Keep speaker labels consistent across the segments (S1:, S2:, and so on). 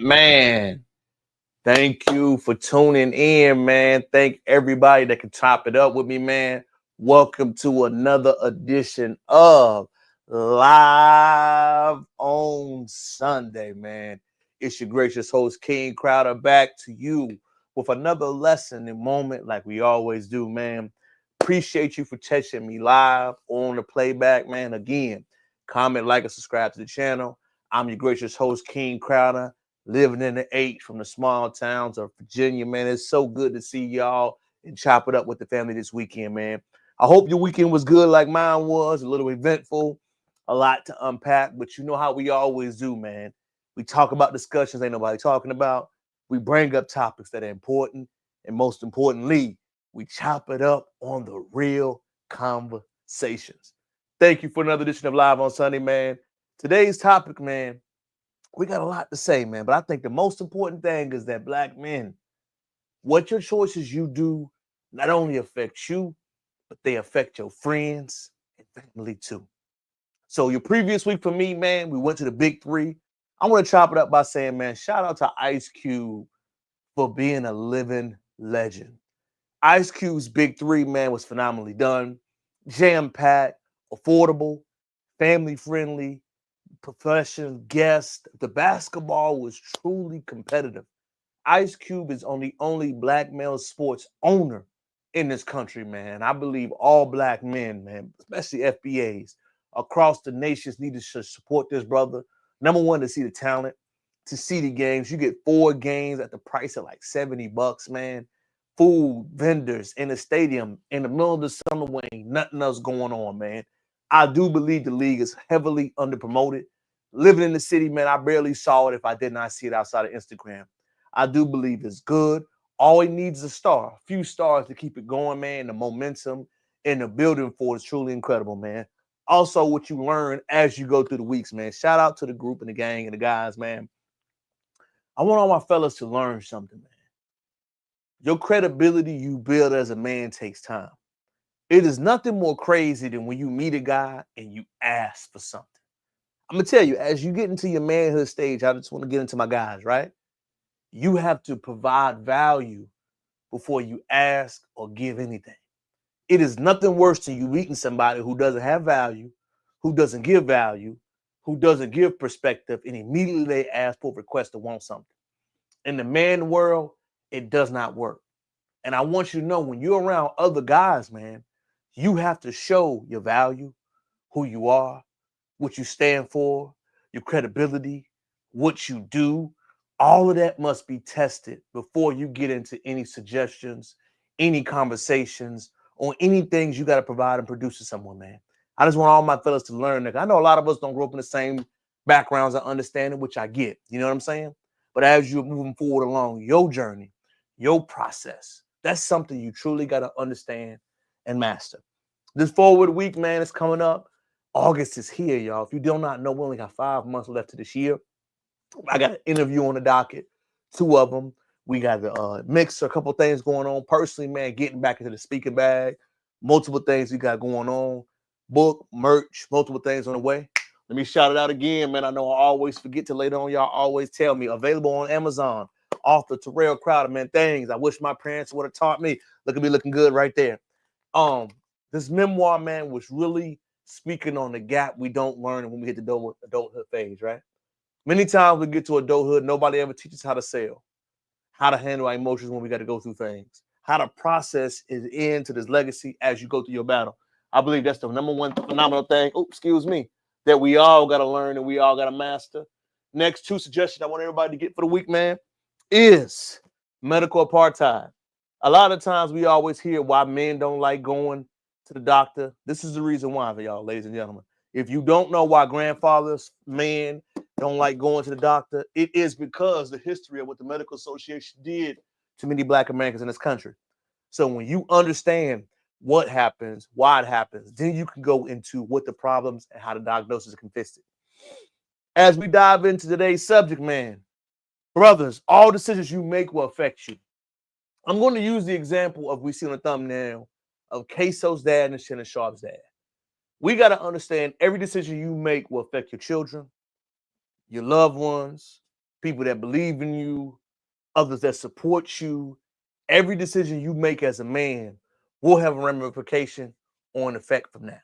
S1: Man, thank you for tuning in, man. Thank everybody that can chop it up with me, man. Welcome to another edition of Live on Sunday, man. It's your gracious host, King Crowder, back to you with another lesson and moment like we always do, man. Appreciate you for catching me live on the playback, man. Again, comment, like, and subscribe to the channel. I'm your gracious host, King Crowder, living in the H from the small towns of Virginia, man. It's so good to see y'all and chop it up with the family this weekend, man. I hope your weekend was good like mine was, a little eventful, a lot to unpack, but you know how we always do, man. We talk about discussions ain't nobody talking about. We bring up topics that are important, and most importantly, we chop it up on the real conversations. Thank you for another edition of Live on Sunday, man. Today's topic, man, we got a lot to say, man, but I think the most important thing is that Black men, what your choices you do not only affect you, but they affect your friends and family too. So your previous week for me, man, we went to the big three. I want to chop it up by saying, man, shout out to Ice Cube for being a living legend. Ice Cube's big three, man, was phenomenally done, jam-packed, affordable, family-friendly, professional guest. The basketball was truly competitive. Ice Cube is the only Black male sports owner in this country, man. I believe all Black men, man, especially FBAs across the nations, need to support this brother. Number one, to see the talent, to see the games. You get 4 games at the price of like $70, man. Food, vendors in the stadium in the middle of the summer when ain't nothing else going on, man. I do believe the league is heavily underpromoted. Living in the city, man, I barely saw it if I did not see it outside of Instagram. I do believe it's good. All it needs is a star, a few stars to keep it going, man. The momentum and the building for it is truly incredible, man. Also, what you learn as you go through the weeks, man. Shout out to the group and the gang and the guys, man. I want all my fellas to learn something, man. Your credibility you build as a man takes time. It is nothing more crazy than when you meet a guy and you ask for something. I'm going to tell you, as you get into your manhood stage, I just want to get into my guys, right? You have to provide value before you ask or give anything. It is nothing worse than you meeting somebody who doesn't have value, who doesn't give value, who doesn't give perspective, and immediately they ask for a request to want something. In the man world, it does not work. And I want you to know, when you're around other guys, man, you have to show your value, who you are, what you stand for, your credibility, what you do. All of that must be tested before you get into any suggestions, any conversations, or any things you got to provide and produce to someone, man. I just want all my fellas to learn that. I know a lot of us don't grow up in the same backgrounds and understanding, which I get. You know what I'm saying? But as you're moving forward along your journey, your process, that's something you truly got to understand and master. This forward week, man, is coming up. August is here, y'all. If you do not know, we only got 5 months left to this year. I got an interview on the docket, 2 of them. We got the mix, a couple things going on. Personally, man, getting back into the speaking bag. Multiple things we got going on. Book, merch, multiple things on the way. Let me shout it out again, man. I know I always forget to later on. Y'all always tell me. Available on Amazon. Author Terrell Crowder, man. Things I wish my parents would have taught me. Look at me looking good right there. This memoir, man, was really speaking on the gap we don't learn when we hit the adulthood phase, right? Many times we get to adulthood, nobody ever teaches how to sell, how to handle our emotions when we got to go through things, how to process is into this legacy as you go through your battle. I believe that's the number one phenomenal thing, that we all got to learn and we all got to master. Next 2 suggestions I want everybody to get for the week, man, is medical apartheid. A lot of times we always hear why men don't like going to the doctor. This is the reason why, for y'all, ladies and gentlemen. If you don't know why grandfathers, men don't like going to the doctor, it is because the history of what the Medical Association did to many Black Americans in this country. So when you understand what happens, why it happens, then you can go into what the problems and how the diagnosis can fix it. As we dive into today's subject, man, brothers, all decisions you make will affect you. I'm going to use the example of we see on the thumbnail of Ksoo's dad and Shannon Sharpe's dad. We got to understand every decision you make will affect your children, your loved ones, people that believe in you, others that support you. Every decision you make as a man will have a ramification or an effect from that.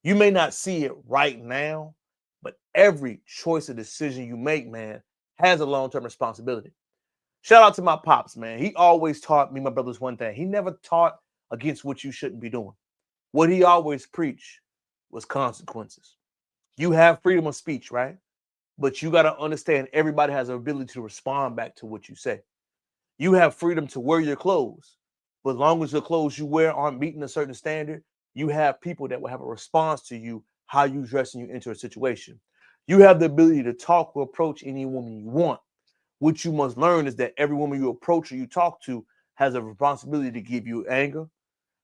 S1: You may not see it right now, but every choice or decision you make, man, has a long-term responsibility. Shout out to my pops, man. He always taught me, my brothers, one thing. He never taught against what you shouldn't be doing. What he always preached was consequences. You have freedom of speech, right? But you got to understand everybody has an ability to respond back to what you say. You have freedom to wear your clothes, but as long as the clothes you wear aren't meeting a certain standard, you have people that will have a response to you, how you dress and you enter a situation. You have the ability to talk or approach any woman you want. What you must learn is that every woman you approach or you talk to has a responsibility to give you anger,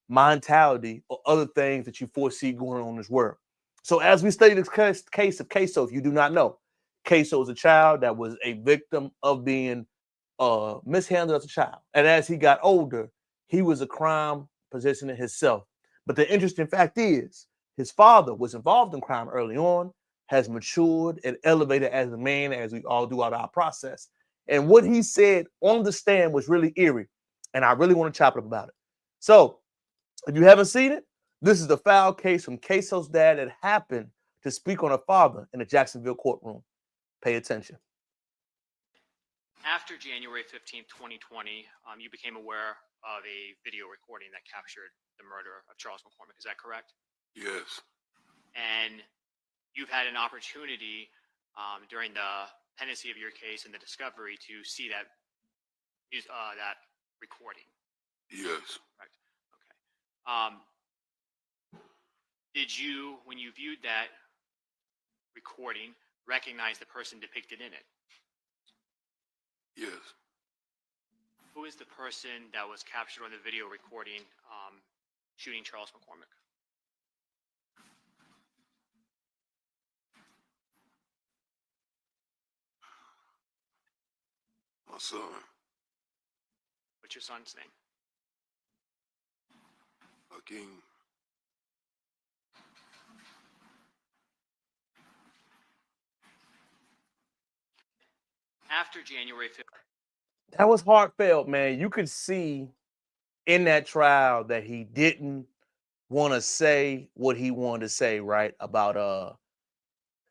S1: mentality, or other things that you foresee going on in this world. So as we study this case of Ksoo, if you do not know, Ksoo is a child that was a victim of being mishandled as a child. And as he got older, he was a crime possessing himself. But the interesting fact is, his father was involved in crime early on, has matured and elevated as a man as we all do throughout our process. And what he said on the stand was really eerie. And I really want to chop it up about it. So if you haven't seen it, this is the foul case from Ksoo's dad that happened to speak on a father in a Jacksonville courtroom. Pay attention.
S2: After January 15th, 2020, you became aware of a video recording that captured the murder of Charles McCormick. Is that correct?
S3: Yes.
S2: And you've had an opportunity during the pendency of your case and the discovery to see that recording.
S3: Yes.
S2: Correct. Okay. Did you, when you viewed that recording, recognize the person depicted in it?
S3: Yes.
S2: Who is the person that was captured on the video recording shooting Charles McCormick?
S3: My son.
S2: What's your son's name?
S3: Hakeem.
S2: After January 5th.
S1: That was heartfelt, man. You could see in that trial that he didn't want to say what he wanted to say, right? About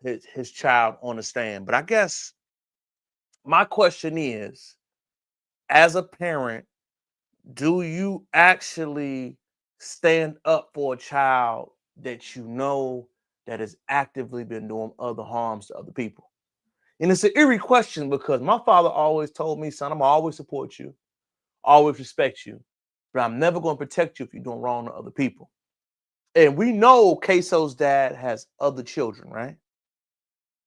S1: his child on the stand. But I guess my question is, as a parent, do you actually stand up for a child that you know that has actively been doing other harms to other people? And it's an eerie question because my father always told me, son, I'm always support you, always respect you, but I'm never going to protect you if you're doing wrong to other people. And we know Ksoo's dad has other children, right?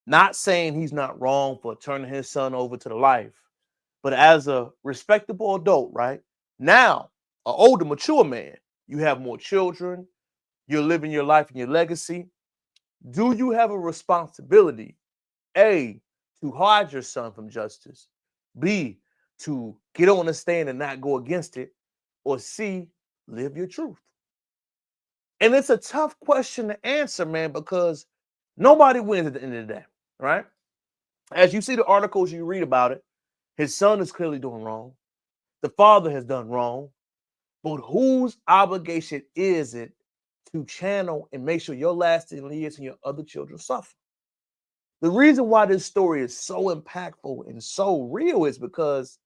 S1: Not saying he's not wrong for turning his son over to the life, but as a respectable adult, right? Now, an older, mature man, you have more children, you're living your life and your legacy. Do you have a responsibility, A, to hide your son from justice, B, to get on the stand and not go against it, or C, live your truth? And it's a tough question to answer, man, because nobody wins at the end of the day, right? As you see the articles, you read about it, his son is clearly doing wrong. The father has done wrong. But whose obligation is it to channel and make sure your lasting years and your other children suffer? The reason why this story is so impactful and so real is because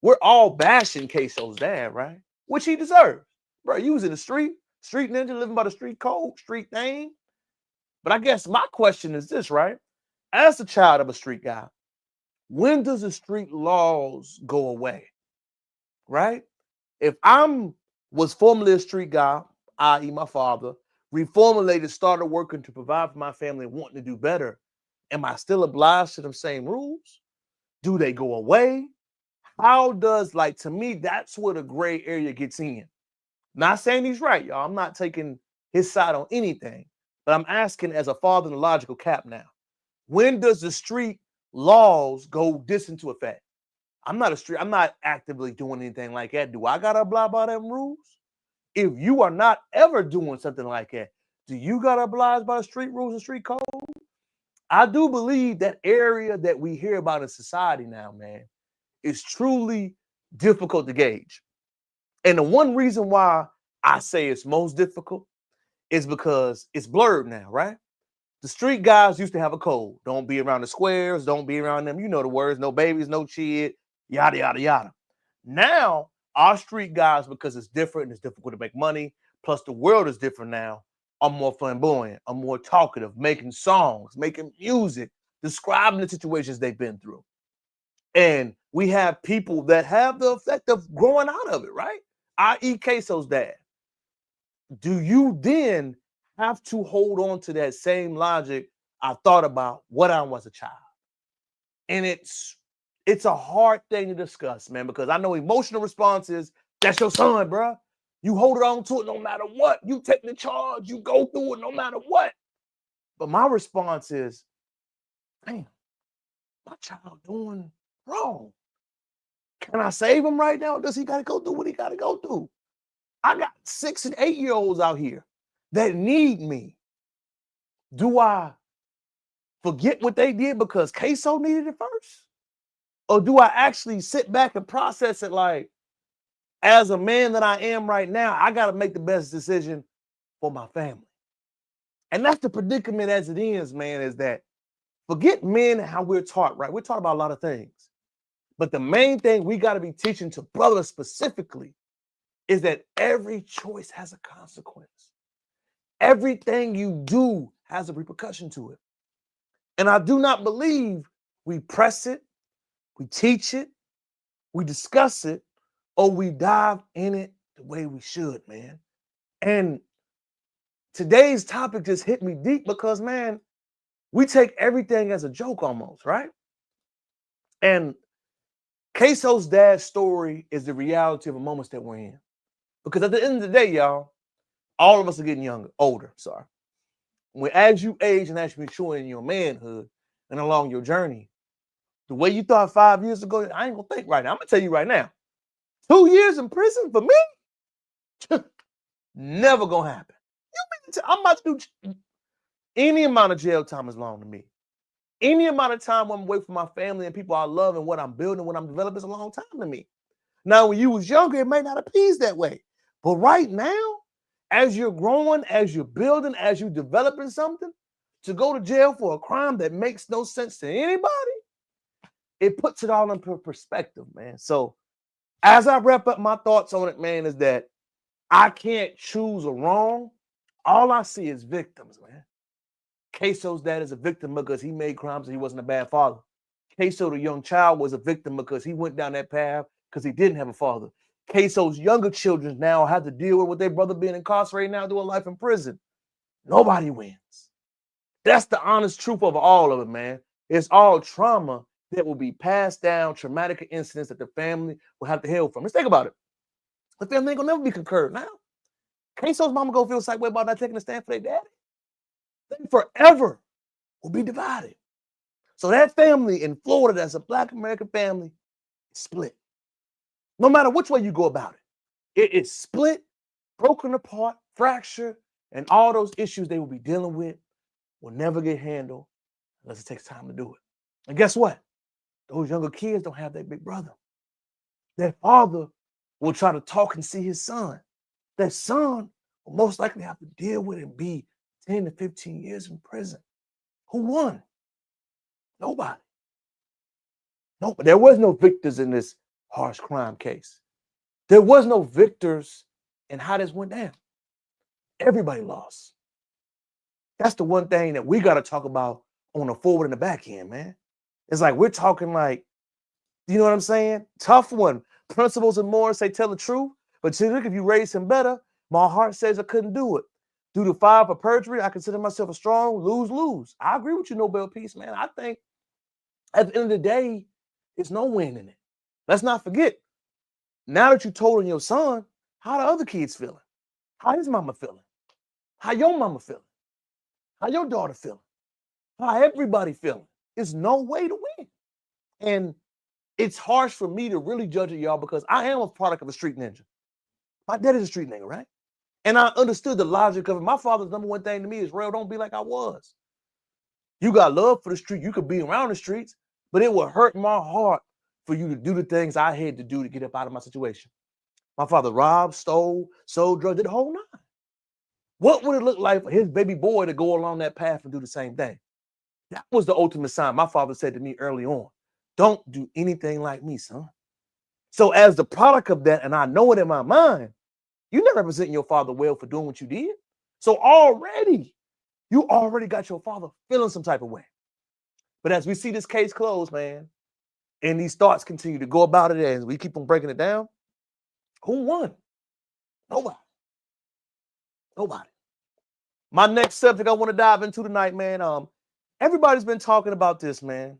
S1: we're all bashing Ksoo's dad, right? Which he deserves. Bro, you was in the street ninja, living by the street code, street thing. But I guess my question is this, right? As a child of a street guy, when does the street laws go away, right? If was formerly a street guy, i.e. my father, reformulated, started working to provide for my family and wanting to do better, am I still obliged to them same rules? Do they go away? How does, like, to me, that's where the gray area gets in. Not saying he's right, y'all. I'm not taking his side on anything, but I'm asking as a father in a logical cap now. When does the street laws go this into effect? I'm not actively doing anything like that. Do I gotta abide by them rules? If you are not ever doing something like that, do you gotta oblige by the street rules and street code? I do believe that area that we hear about in society now, man, is truly difficult to gauge. And the one reason why I say it's most difficult is because it's blurred now, right? The street guys used to have a code. Don't be around the squares. Don't be around them. You know the words. No babies, no kid, yada, yada, yada. Now, our street guys, because it's different and it's difficult to make money, plus the world is different now, are more flamboyant, are more talkative, making songs, making music, describing the situations they've been through. And we have people that have the effect of growing out of it, right? I.e. Ksoo's dad. Do you then have to hold on to that same logic I thought about what I was a child? And it's a hard thing to discuss, man, because I know emotional responses, that's your son, bro. You hold on to it no matter what. You take the charge, you go through it no matter what. But my response is, damn, my child doing wrong. Can I save him right now? Or does he got to go do what he got to go do? I got 6 and 8 year olds out here that need me. Do I forget what they did because Ksoo needed it first? Or do I actually sit back and process it like, as a man that I am right now, I got to make the best decision for my family? And that's the predicament as it is, man, is that forget men and how we're taught, right? We're taught about a lot of things. But the main thing we got to be teaching to brothers specifically is that every choice has a consequence. Everything you do has a repercussion to it. And I do not believe we press it, we teach it, we discuss it, or we dive in it the way we should, man. And today's topic just hit me deep because, man, we take everything as a joke almost, right? And Ksoo's dad's story is the reality of the moments that we're in. Because at the end of the day, y'all, all of us are getting older. As you age and as you mature in your manhood and along your journey, the way you thought 5 years ago, I ain't gonna think right now. I'm gonna tell you right now, 2 years in prison for me, never gonna happen. I'm about to do any amount of jail time is long to me. Any amount of time I'm away from my family and people I love and what I'm building, what I'm developing is a long time to me. Now, when you was younger, it may not appease that way. But right now, as you're growing, as you're building, as you're developing something, to go to jail for a crime that makes no sense to anybody, it puts it all in perspective, man. So as I wrap up my thoughts on it, man, is that I can't choose a wrong. All I see is victims, man. Ksoo's dad is a victim because he made crimes and he wasn't a bad father. Ksoo, the young child, was a victim because he went down that path because he didn't have a father. Ksoo's younger children now have to deal with their brother being incarcerated now doing life in prison. Nobody wins. That's the honest truth of all of it, man. It's all trauma that will be passed down, traumatic incidents that the family will have to heal from. Let's think about it. The family ain't gonna never be concurred now. Ksoo's mama gonna feel the same way about not taking a stand for their daddy. They forever will be divided. So that family in Florida that's a Black American family is split. No matter which way you go about it, it is split, broken apart, fractured, and all those issues they will be dealing with will never get handled unless it takes time to do it. And guess what? Those younger kids don't have that big brother. Their father will try to talk and see his son. That son will most likely have to deal with and be 10 to 15 years in prison. Who won? Nobody. No, there was no victors in this harsh crime case. There was no victors in how this went down. Everybody lost. That's the one thing that we got to talk about on the forward and the back end, man. It's like we're talking like, you know what I'm saying? Tough one. Principles and more say tell the truth. But see, look, if you raise him better, my heart says I couldn't do it. Due to 5 for perjury, I consider myself a strong lose-lose. I agree with you, Nobel Peace, man. I think at the end of the day, it's no win in it. Let's not forget, now that you told on your son, how the other kids feeling? How his mama feeling? How your mama feeling? How your daughter feeling? How everybody feeling? It's no way to win. And it's harsh for me to really judge it, y'all, because I am a product of a street ninja. My dad is a street nigga, right? And I understood the logic of it. My father's number one thing to me is, real, don't be like I was. You got love for the street. You could be around the streets, but it would hurt my heart for you to do the things I had to do to get up out of my situation. My father robbed, stole, sold drugs, did the whole nine. What would it look like for his baby boy to go along that path and do the same thing? That was the ultimate sign. My father said to me early on, don't do anything like me, son. So as the product of that, and I know it in my mind, you're not representing your father well for doing what you did. So you already got your father feeling some type of way. But as we see this case close, man, and these thoughts continue to go about it as we keep on breaking it down, who won? Nobody. Nobody. My next subject I want to dive into tonight, man. Everybody's been talking about this, man.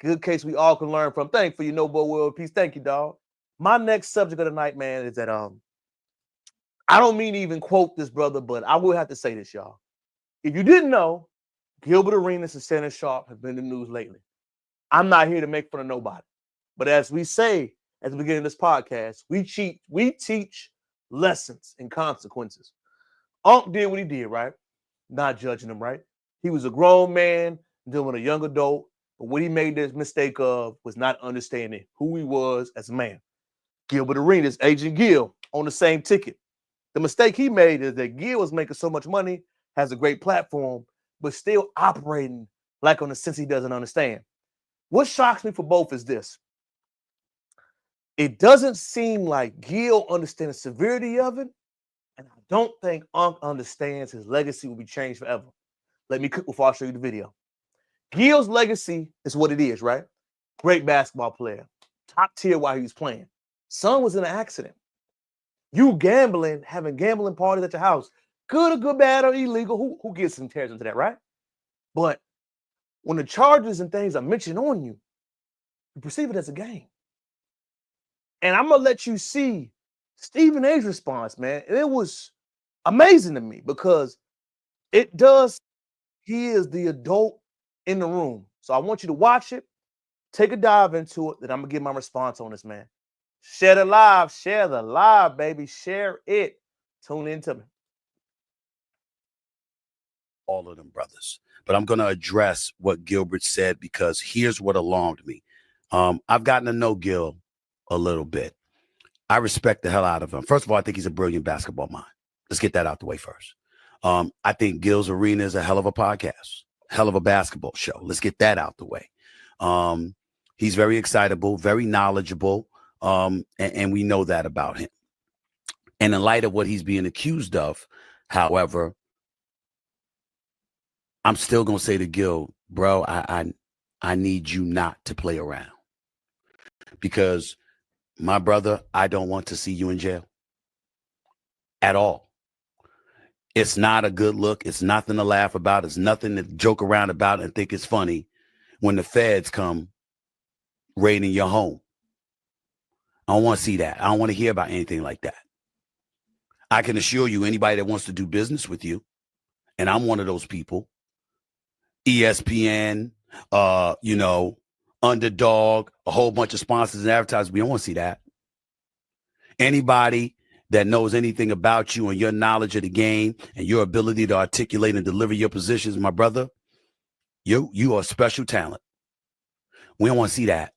S1: Good case we all can learn from. Thank for your Nobel World Peace. Thank you, dog. My next subject of the night, man, is that I don't mean to even quote this brother, but I will have to say this, y'all. If you didn't know, Gilbert Arenas and Shannon Sharpe have been in the news lately. I'm not here to make fun of nobody. But as we say at the beginning of this podcast, we teach lessons and consequences. Unc did what he did, right? Not judging him, right? He was a grown man dealing with a young adult, but what he made this mistake of was not understanding who he was as a man. Gilbert Arenas, Agent Gil, on the same ticket. The mistake he made is that Gil was making so much money, has a great platform, but still operating like on the sense he doesn't understand. What shocks me for both is this. It doesn't seem like Gil understands the severity of it, and I don't think Unc understands his legacy will be changed forever. Let me cook before I show you the video. Gil's legacy is what it is, right? Great basketball player. Top tier while he was playing. Son was in an accident. You gambling, having gambling parties at your house. Good or good, bad or illegal. Who gets and tears into that, right? But when the charges and things are mentioned on you, you perceive it as a game. And I'm going to let you see Stephen A's response, man. And it was amazing to me because it does, he is the adult in the room. So I want you to watch it, take a dive into it, then I'm going to give my response on this, man. Share the live, baby. Share it. Tune into me.
S4: All of them brothers. But I'm going to address what Gilbert said because here's what alarmed me. I've gotten to know Gil a little bit. I respect the hell out of him. First of all, I think he's a brilliant basketball mind. Let's get that out the way first. I think Gil's Arena is a hell of a podcast, hell of a basketball show. Let's get that out the way. He's very excitable, very knowledgeable, and we know that about him. And in light of what he's being accused of, however, I'm still going to say to Gil, bro, I need you not to play around. Because, my brother, I don't want to see you in jail at all. It's not a good look. It's nothing to laugh about. It's nothing to joke around about and think it's funny when the feds come raiding your home. I don't want to see that. I don't want to hear about anything like that. I can assure you, anybody that wants to do business with you, and I'm one of those people, ESPN, Underdog, a whole bunch of sponsors and advertisers, we don't want to see that. Anybody that knows anything about you and your knowledge of the game and your ability to articulate and deliver your positions, my brother, you are a special talent. We don't want to see that.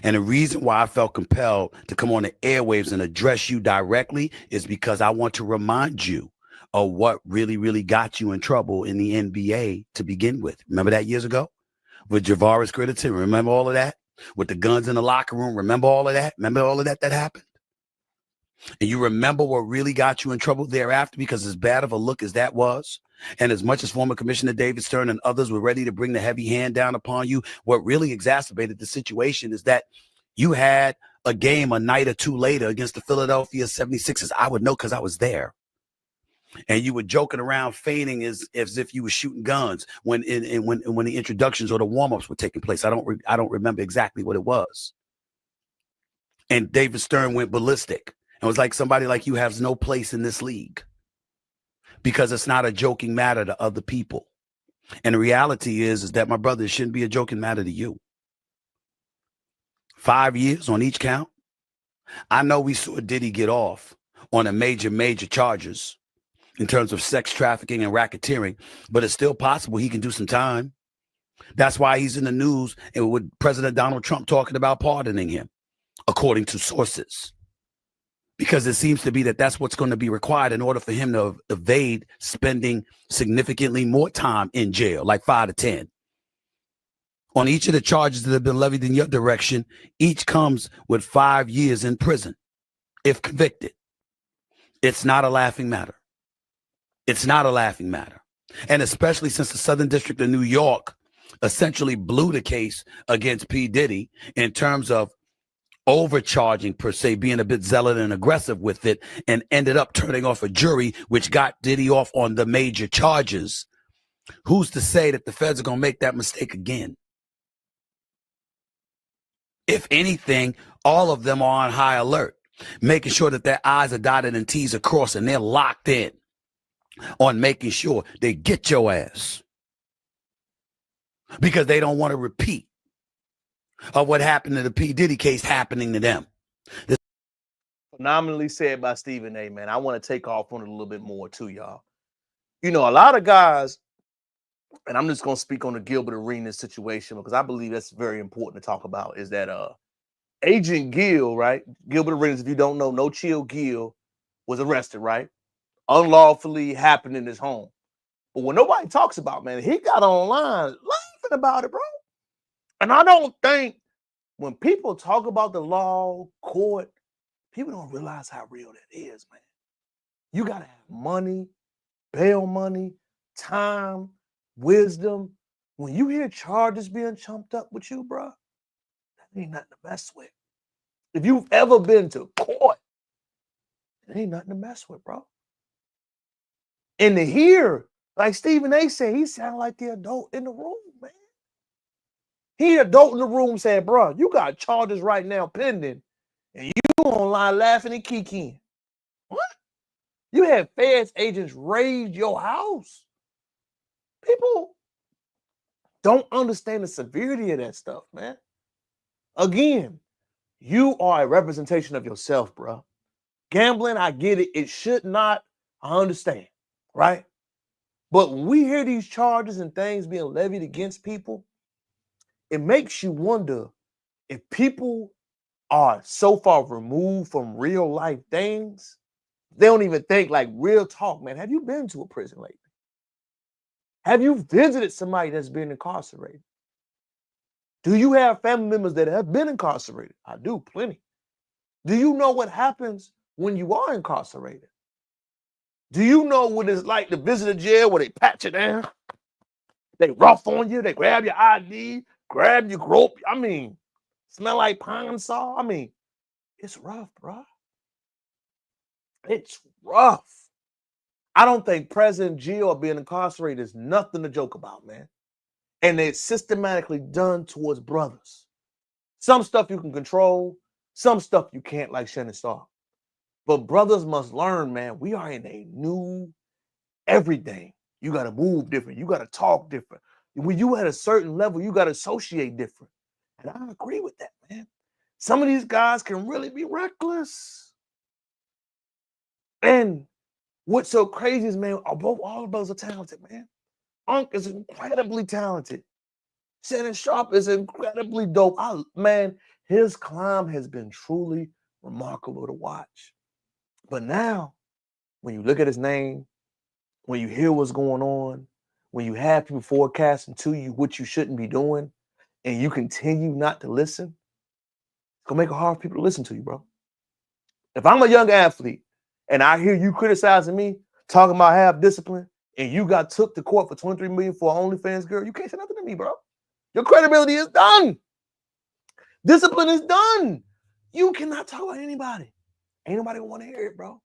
S4: And the reason why I felt compelled to come on the airwaves and address you directly is because I want to remind you of what really, really got you in trouble in the NBA to begin with. Remember that years ago with Javaris Critterton? Remember all of that? With the guns in the locker room? Remember all of that? Remember all of that happened? And you remember what really got you in trouble thereafter, because as bad of a look as that was, and as much as former Commissioner David Stern and others were ready to bring the heavy hand down upon you, what really exacerbated the situation is that you had a game a night or two later against the Philadelphia 76ers, I would know because I was there. And you were joking around, feigning as if you were shooting guns when the introductions or the warm-ups were taking place. I don't remember exactly what it was. And David Stern went ballistic and was like, somebody like you has no place in this league because it's not a joking matter to other people. And the reality is that, my brother, it shouldn't be a joking matter to you. 5 years on each count. I know we saw Diddy get off on a major charges in terms of sex trafficking and racketeering, but it's still possible he can do some time. That's why he's in the news and with President Donald Trump talking about pardoning him, according to sources, because it seems to be that that's what's going to be required in order for him to evade spending significantly more time in jail, like 5 to 10. On each of the charges that have been levied in your direction, each comes with 5 years in prison if convicted. It's not a laughing matter. It's not a laughing matter. And especially since the Southern District of New York essentially blew the case against P. Diddy in terms of overcharging, per se, being a bit zealot and aggressive with it, and ended up turning off a jury, which got Diddy off on the major charges. Who's to say that the feds are going to make that mistake again? If anything, all of them are on high alert, making sure that their I's are dotted and T's are crossed, and they're locked in on making sure they get your ass, because they don't want to repeat of what happened to the P. Diddy case happening to them.
S1: Phenomenally said by Stephen A, man. I want to take off on it a little bit more too, y'all. You know, a lot of guys, and I'm just going to speak on the Gilbert Arenas situation because I believe that's very important to talk about, is that Agent Gill, right? Gilbert Arenas, if you don't know, No Chill Gill was arrested, right? Unlawfully happened in his home. But what nobody talks about, man, he got online laughing about it, bro. And I don't think when people talk about the law, court, people don't realize how real that is, man. You got to have money, bail money, time, wisdom. When you hear charges being chumped up with you, bro, that ain't nothing to mess with. If you've ever been to court, it ain't nothing to mess with, bro. And to hear, like Stephen A said, he sounded like the adult in the room, man. He adult in the room said, bro, you got charges right now pending, and you online laughing and kikiing. What? You had feds agents raid your house. People don't understand the severity of that stuff, man. Again, you are a representation of yourself, bro. Gambling, I get it. It should not. I understand, right? But when we hear these charges and things being levied against people, it makes you wonder if people are so far removed from real life things, they don't even think, like, real talk, man. Have you been to a prison lately? Have you visited somebody that's been incarcerated? Do you have family members that have been incarcerated? I do, plenty. Do you know what happens when you are incarcerated? Do you know what it's like to visit a jail where they pat you down? They rough on you, they grab your ID, grab your grope. I mean, smell like pine saw. I mean, it's rough, bro. It's rough. I don't think President Gio or being incarcerated is nothing to joke about, man. And it's systematically done towards brothers. Some stuff you can control, some stuff you can't, like Shannon Sharpe. But brothers must learn, man, we are in a new everything. You got to move different. You got to talk different. When you at a certain level, you got to associate different. And I agree with that, man. Some of these guys can really be reckless. And what's so crazy is, man, all of us are talented, man. Unc is incredibly talented. Shannon Sharpe is incredibly dope. Man, his climb has been truly remarkable to watch. But now, when you look at his name, when you hear what's going on, when you have people forecasting to you what you shouldn't be doing, and you continue not to listen, it's going to make it hard for people to listen to you, bro. If I'm a young athlete and I hear you criticizing me, talking about have discipline, and you got took to court for $23 million for an OnlyFans girl, you can't say nothing to me, bro. Your credibility is done. Discipline is done. You cannot talk about anybody. Ain't nobody want to hear it, bro.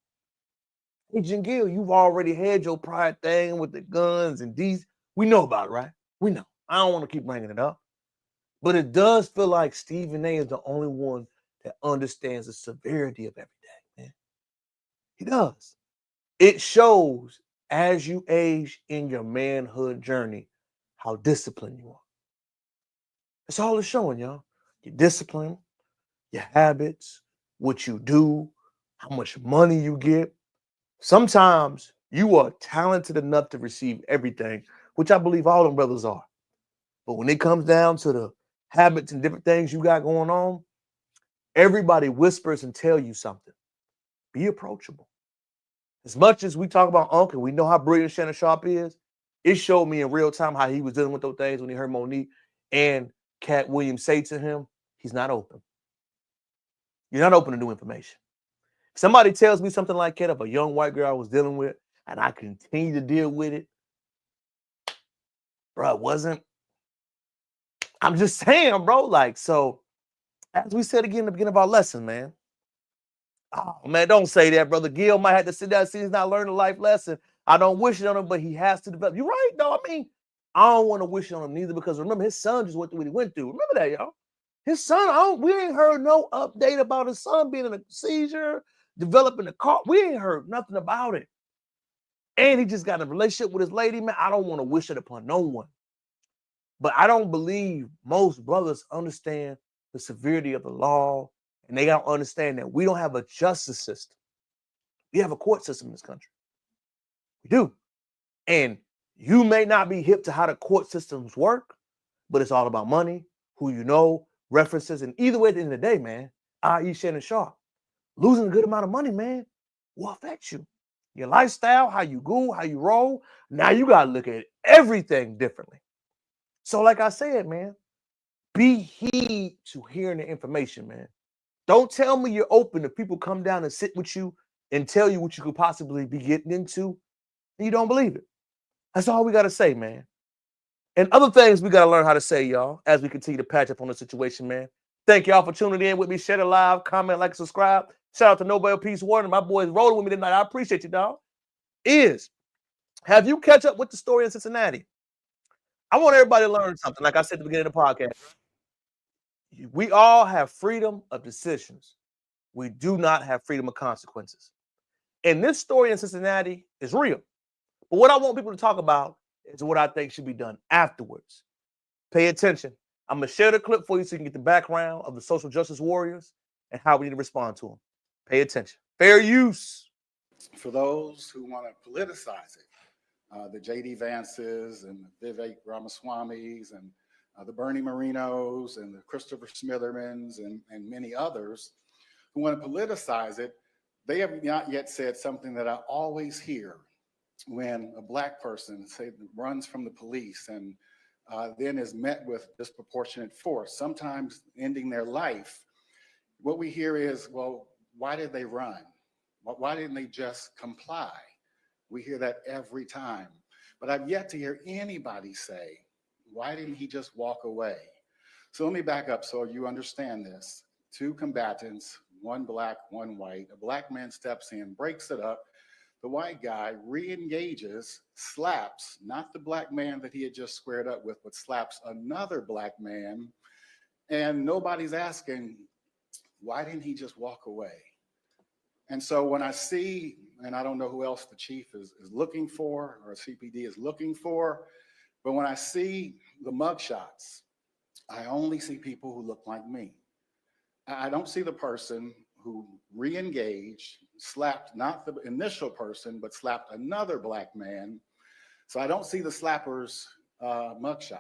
S1: Agent Gill, you've already had your pride thing with the guns and these. We know about it, right? We know. I don't want to keep bringing it up. But it does feel like Stephen A is the only one that understands the severity of everything, man. He does. It shows as you age in your manhood journey how disciplined you are. That's all it's showing, y'all. Your discipline, your habits, what you do, how much money you get. Sometimes you are talented enough to receive everything, which I believe all them brothers are. But when it comes down to the habits and different things you got going on, everybody whispers and tell you something. Be approachable. As much as we talk about Uncle, we know how brilliant Shannon Sharpe is. It showed me in real time how he was dealing with those things when he heard Monique and Cat Williams say to him, he's not open. You're not open to new information. If somebody tells me something like that of a young white girl I was dealing with and I continue to deal with it, bro, it wasn't. I'm just saying, bro. Like, so as we said again at the beginning of our lesson, man. Oh, man, don't say that, brother. Gil might have to sit down and see he's not learning a life lesson. I don't wish it on him, but he has to develop. You're right, though. I mean, I don't want to wish it on him neither because remember, his son just went through what he went through. Remember that, y'all. His son, we ain't heard no update about his son being in a seizure, developing a car. We ain't heard nothing about it. And he just got in a relationship with his lady, man. I don't want to wish it upon no one. But I don't believe most brothers understand the severity of the law, and they don't understand that we don't have a justice system. We have a court system in this country. We do. And you may not be hip to how the court systems work, but it's all about money, who you know, references, and either way at the end of the day, man, i.e. Shannon Sharpe, losing a good amount of money, man, will affect you. Your lifestyle, how you go, how you roll. Now you got to look at everything differently. So like I said, man, be heed to hearing the information, man. Don't tell me you're open if people come down and sit with you and tell you what you could possibly be getting into, and you don't believe it. That's all we got to say, man. And other things we got to learn how to say, y'all, as we continue to patch up on the situation, man. Thank y'all for tuning in with me. Share it live, comment, like, subscribe. Shout out to Nobel Peace Warden. My boys rolling with me tonight. I appreciate you, dog. Have you catch up with the story in Cincinnati? I want everybody to learn something. Like I said at the beginning of the podcast, we all have freedom of decisions. We do not have freedom of consequences. And this story in Cincinnati is real. But what I want people to talk about is what I think should be done afterwards. Pay attention. I'm going to share the clip for you so you can get the background of the social justice warriors and how we need to respond to them. Pay attention. Fair use.
S5: For those who want to politicize it, the J.D. Vances and the Vivek Ramaswamys and the Bernie Marinos and the Christopher Smithermans and many others who want to politicize it, they have not yet said something that I always hear when a Black person, say, runs from the police and then is met with disproportionate force, sometimes ending their life. What we hear is, well, why did they run? Why didn't they just comply? We hear that every time. But I've yet to hear anybody say, why didn't he just walk away? So let me back up so you understand this. Two combatants, one Black, one white. A Black man steps in, breaks it up. The white guy re-engages, slaps, not the Black man that he had just squared up with, but slaps another Black man. And nobody's asking, why didn't he just walk away? And so when I see, and I don't know who else the chief is looking for or CPD is looking for, but when I see the mugshots, I only see people who look like me. I don't see the person who re-engaged, slapped not the initial person, but slapped another Black man. So I don't see the slapper's mugshot.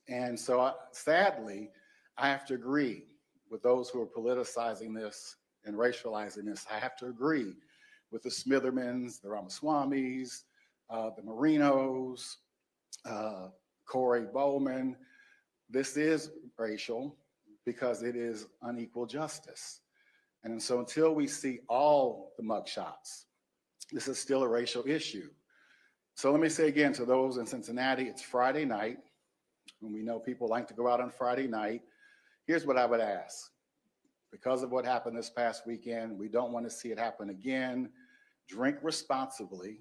S5: And so sadly, I have to agree with those who are politicizing this and racializing this. I have to agree with the Smithermans, the Ramaswamys, the Marinos, Corey Bowman. This is racial because it is unequal justice. And so until we see all the mugshots, this is still a racial issue. So let me say again to those in Cincinnati, it's Friday night, and we know people like to go out on Friday night. Here's what I would ask. because of what happened this past weekend. We don't want to see it happen again. Drink responsibly,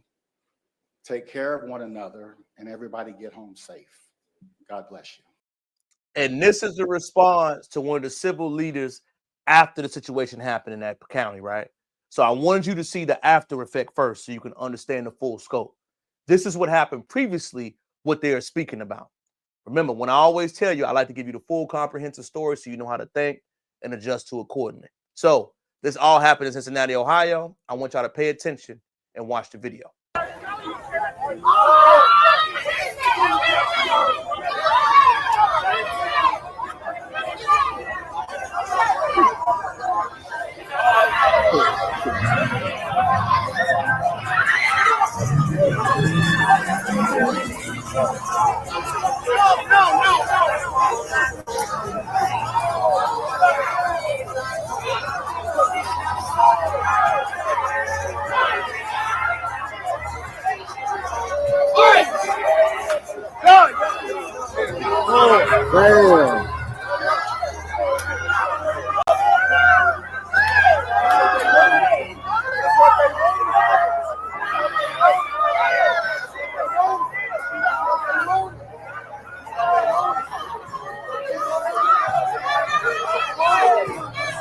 S5: take care of one another, and everybody get home safe. God bless you.
S1: And this is the response to one of the civil leaders after the situation happened in that county, right? So I wanted you to see the after effect first so you can understand the full scope. This is what happened previously, what they are speaking about. Remember, when I always tell you, I like to give you the full comprehensive story so you know how to think and adjust to accordingly. So this all happened in Cincinnati, Ohio. I want y'all to pay attention and watch the video.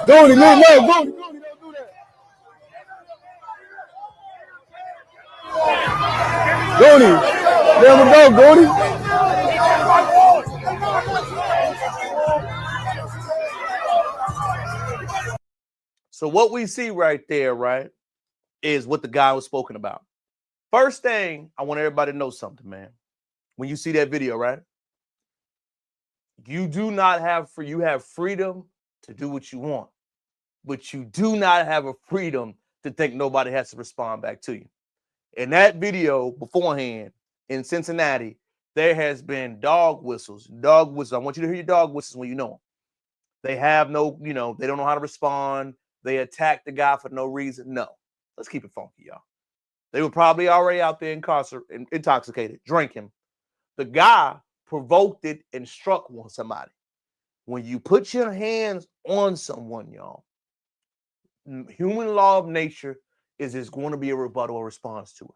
S6: Goldie, no, Goldie, don't do that. Goldie, there we go, Goldie.
S1: So what we see right there, right, is what the guy was spoken about. First thing, I want everybody to know something, man. When you see that video, right, you do not have you have freedom to do what you want, but you do not have a freedom to think nobody has to respond back to you. In that video beforehand in Cincinnati, there has been dog whistles. Dog whistles. I want you to hear your dog whistles when you know them. They have no, they don't know how to respond. They attacked the guy for no reason. No. Let's keep it funky, y'all. They were probably already out there intoxicated, drinking. The guy provoked it and struck somebody. When you put your hands on someone, y'all, human law of nature is there's going to be a rebuttal or response to it.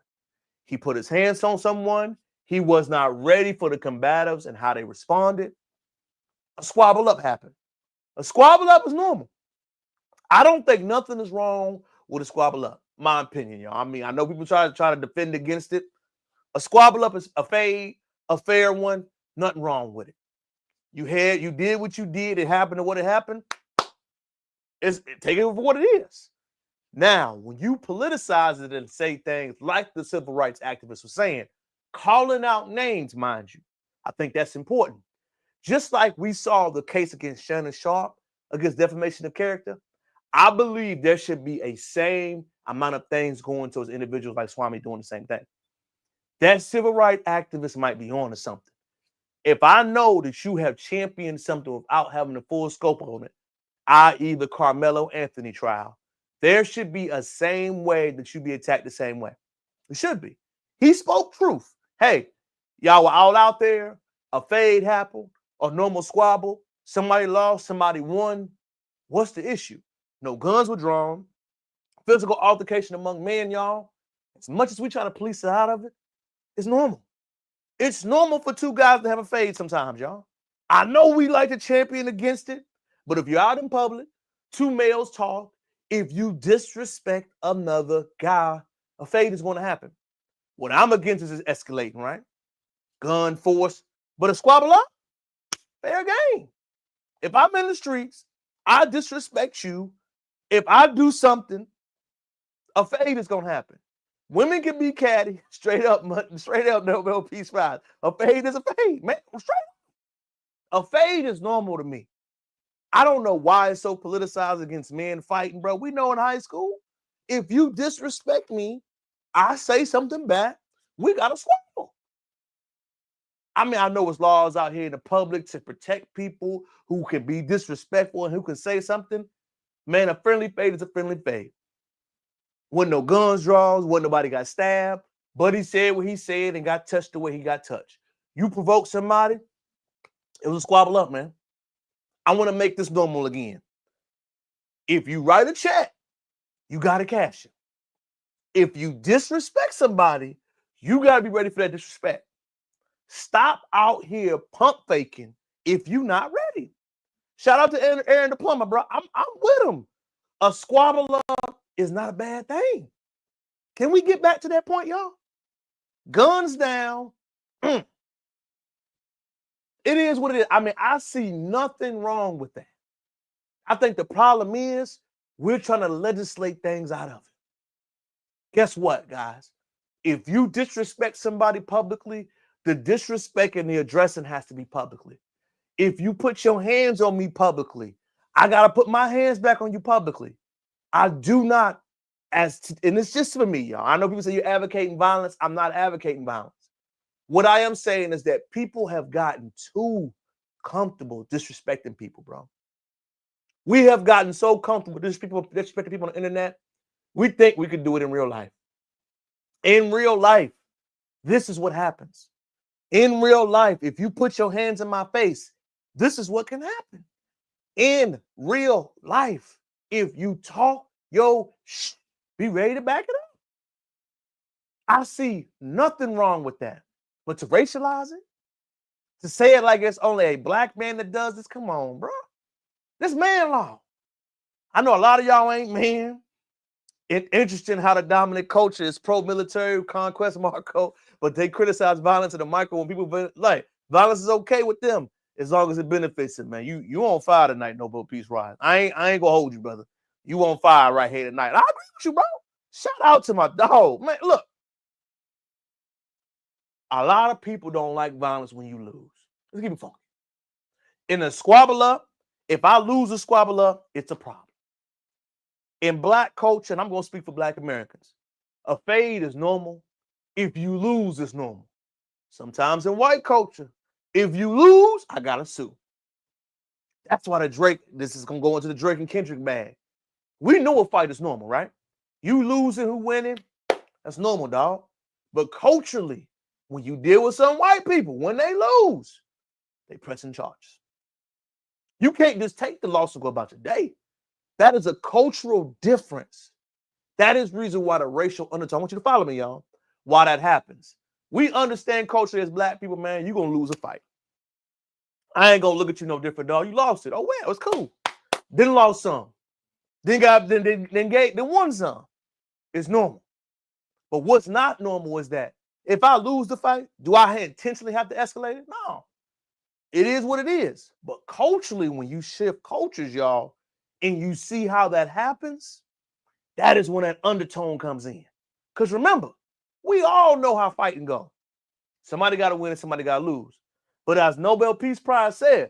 S1: He put his hands on someone. He was not ready for the combatives and how they responded. A squabble up happened. A squabble up is normal. I don't think nothing is wrong with a squabble up. My opinion, y'all. I mean, I know people try to defend against it. A squabble up is a fade, a fair one. Nothing wrong with it. You did what you did. It happened to what it happened. Take it for what it is. Now, when you politicize it and say things like the civil rights activists were saying, calling out names, mind you, I think that's important. Just like we saw the case against Shannon Sharpe, against defamation of character, I believe there should be a same amount of things going towards individuals like Swami doing the same thing. That civil rights activist might be on to something. If I know that you have championed something without having the full scope on it, i.e. the Carmelo Anthony trial, there should be a same way that you be attacked the same way. It should be. He spoke truth. Hey, y'all were all out there, a fade happened, a normal squabble, somebody lost, somebody won. What's the issue? No guns were drawn, physical altercation among men, y'all. As much as we try to police it out of it, it's normal. It's normal for two guys to have a fade sometimes, y'all. I know we like to champion against it, but if you're out in public, two males talk, if you disrespect another guy, a fade is going to happen. What I'm against is escalating, right? Gun force, but a squabble up, fair game. If I'm in the streets, I disrespect you. If I do something, a fade is going to happen. Women can be catty, straight up, no peace prize. A fade is a fade, man. Straight up. A fade is normal to me. I don't know why it's so politicized against men fighting, bro. We know in high school, if you disrespect me, I say something back, we got to squabble. I mean, I know it's laws out here in the public to protect people who can be disrespectful and who can say something. Man, a friendly fade is a friendly fade. Wasn't no guns draws, wasn't nobody got stabbed. Buddy said what he said and got touched the way he got touched. You provoke somebody, it was a squabble up, man. I want to make this normal again. If you write a check, you got to cash it. If you disrespect somebody, you got to be ready for that disrespect. Stop out here pump faking if you're not ready. Shout out to Aaron the plumber, bro. I'm with him. A squabble is not a bad thing. Can we get back to that point, y'all? Guns down. It is what it is. I mean, I see nothing wrong with that. I think the problem is we're trying to legislate things out of it. Guess what, guys? If you disrespect somebody publicly, the disrespect and the addressing has to be publicly. If you put your hands on me publicly, I got to put my hands back on you publicly. I do not, and it's just for me, y'all. I know people say you're advocating violence. I'm not advocating violence. What I am saying is that people have gotten too comfortable disrespecting people, bro. We have gotten so comfortable disrespecting people on the internet. We think we could do it in real life. In real life, this is what happens. In real life, if you put your hands in my face, this is what can happen. In real life, if you talk your shit, be ready to back it up. I see nothing wrong with that. But to racialize it, to say it like it's only a black man that does this, come on, bro. This man law. I know a lot of y'all ain't men. It's interesting how the dominant culture is pro-military conquest, Marco, but they criticize violence in the micro when people like violence is okay with them as long as it benefits them, man. You on fire tonight, Nobel Peace Rise. I ain't gonna hold you, brother. You on fire right here tonight. I agree with you, bro. Shout out to my dog, man. Look, a lot of people don't like violence when you lose. Let's keep it funky. In a squabble up, if I lose a squabble up, it's a problem. In black culture, and I'm going to speak for black Americans, a fade is normal. If you lose, it's normal. Sometimes in white culture, if you lose, I got to sue. That's why this is going to go into the Drake and Kendrick bag. We know a fight is normal, right? You losing, who winning, that's normal, dog. But culturally, when you deal with some white people, when they lose, they pressing charges. You can't just take the loss and go about your day. That is a cultural difference. That is the reason why the racial undertone, I want you to follow me, y'all, why that happens. We understand culture as black people, man, you're going to lose a fight. I ain't going to look at you no different, dog. You lost it. Oh, well, it's cool. Then lost some. Then won some. It's normal. But what's not normal is that if I lose the fight, do I intentionally have to escalate it? No. It is what it is. But culturally, when you shift cultures, y'all, and you see how that happens, that is when that undertone comes in. Because remember, we all know how fighting goes. Somebody got to win and somebody got to lose. But as Nobel Peace Prize says,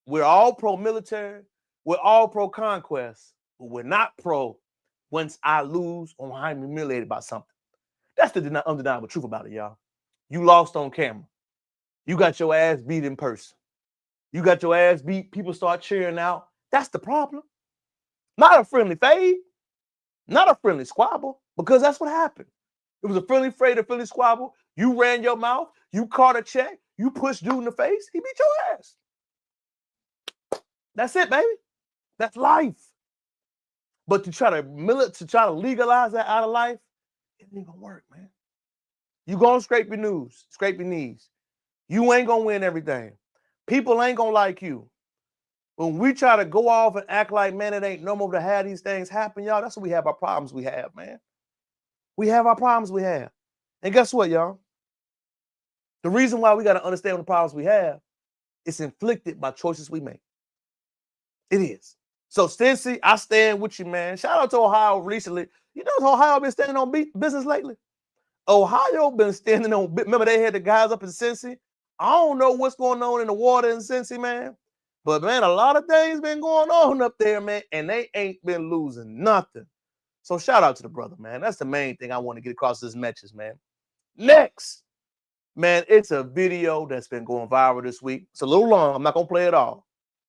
S1: we're all pro-military, we're all pro-conquest, but we're not pro once I lose or I'm humiliated by something. That's the undeniable truth about it, y'all. You lost on camera. You got your ass beat in person. You got your ass beat, people start cheering out. That's the problem. Not a friendly fade, not a friendly squabble, because that's what happened. It was a friendly fade, a friendly squabble. You ran your mouth, you caught a check, you pushed dude in the face, he beat your ass. That's it, baby. That's life. But to try to legalize that out of life, it ain't gonna work, man. You gonna scrape your knees. You ain't gonna win everything. People ain't gonna like you. When we try to go off and act like, man, it ain't normal to have these things happen, y'all, that's what we have our problems we have, man. We have our problems we have. And guess what, y'all? The reason why we got to understand the problems we have, it's inflicted by choices we make. It is. So, Cincy, I stand with you, man. Shout out to Ohio recently. You know, Ohio been standing on business lately? Ohio been standing on, remember they had the guys up in Cincy? I don't know what's going on in the water in Cincy, man. But, man, a lot of things been going on up there, man, and they ain't been losing nothing. So shout out to the brother, man. That's the main thing I want to get across this message, man. Next, man, it's a video that's been going viral this week. It's a little long. I'm not going to play it all,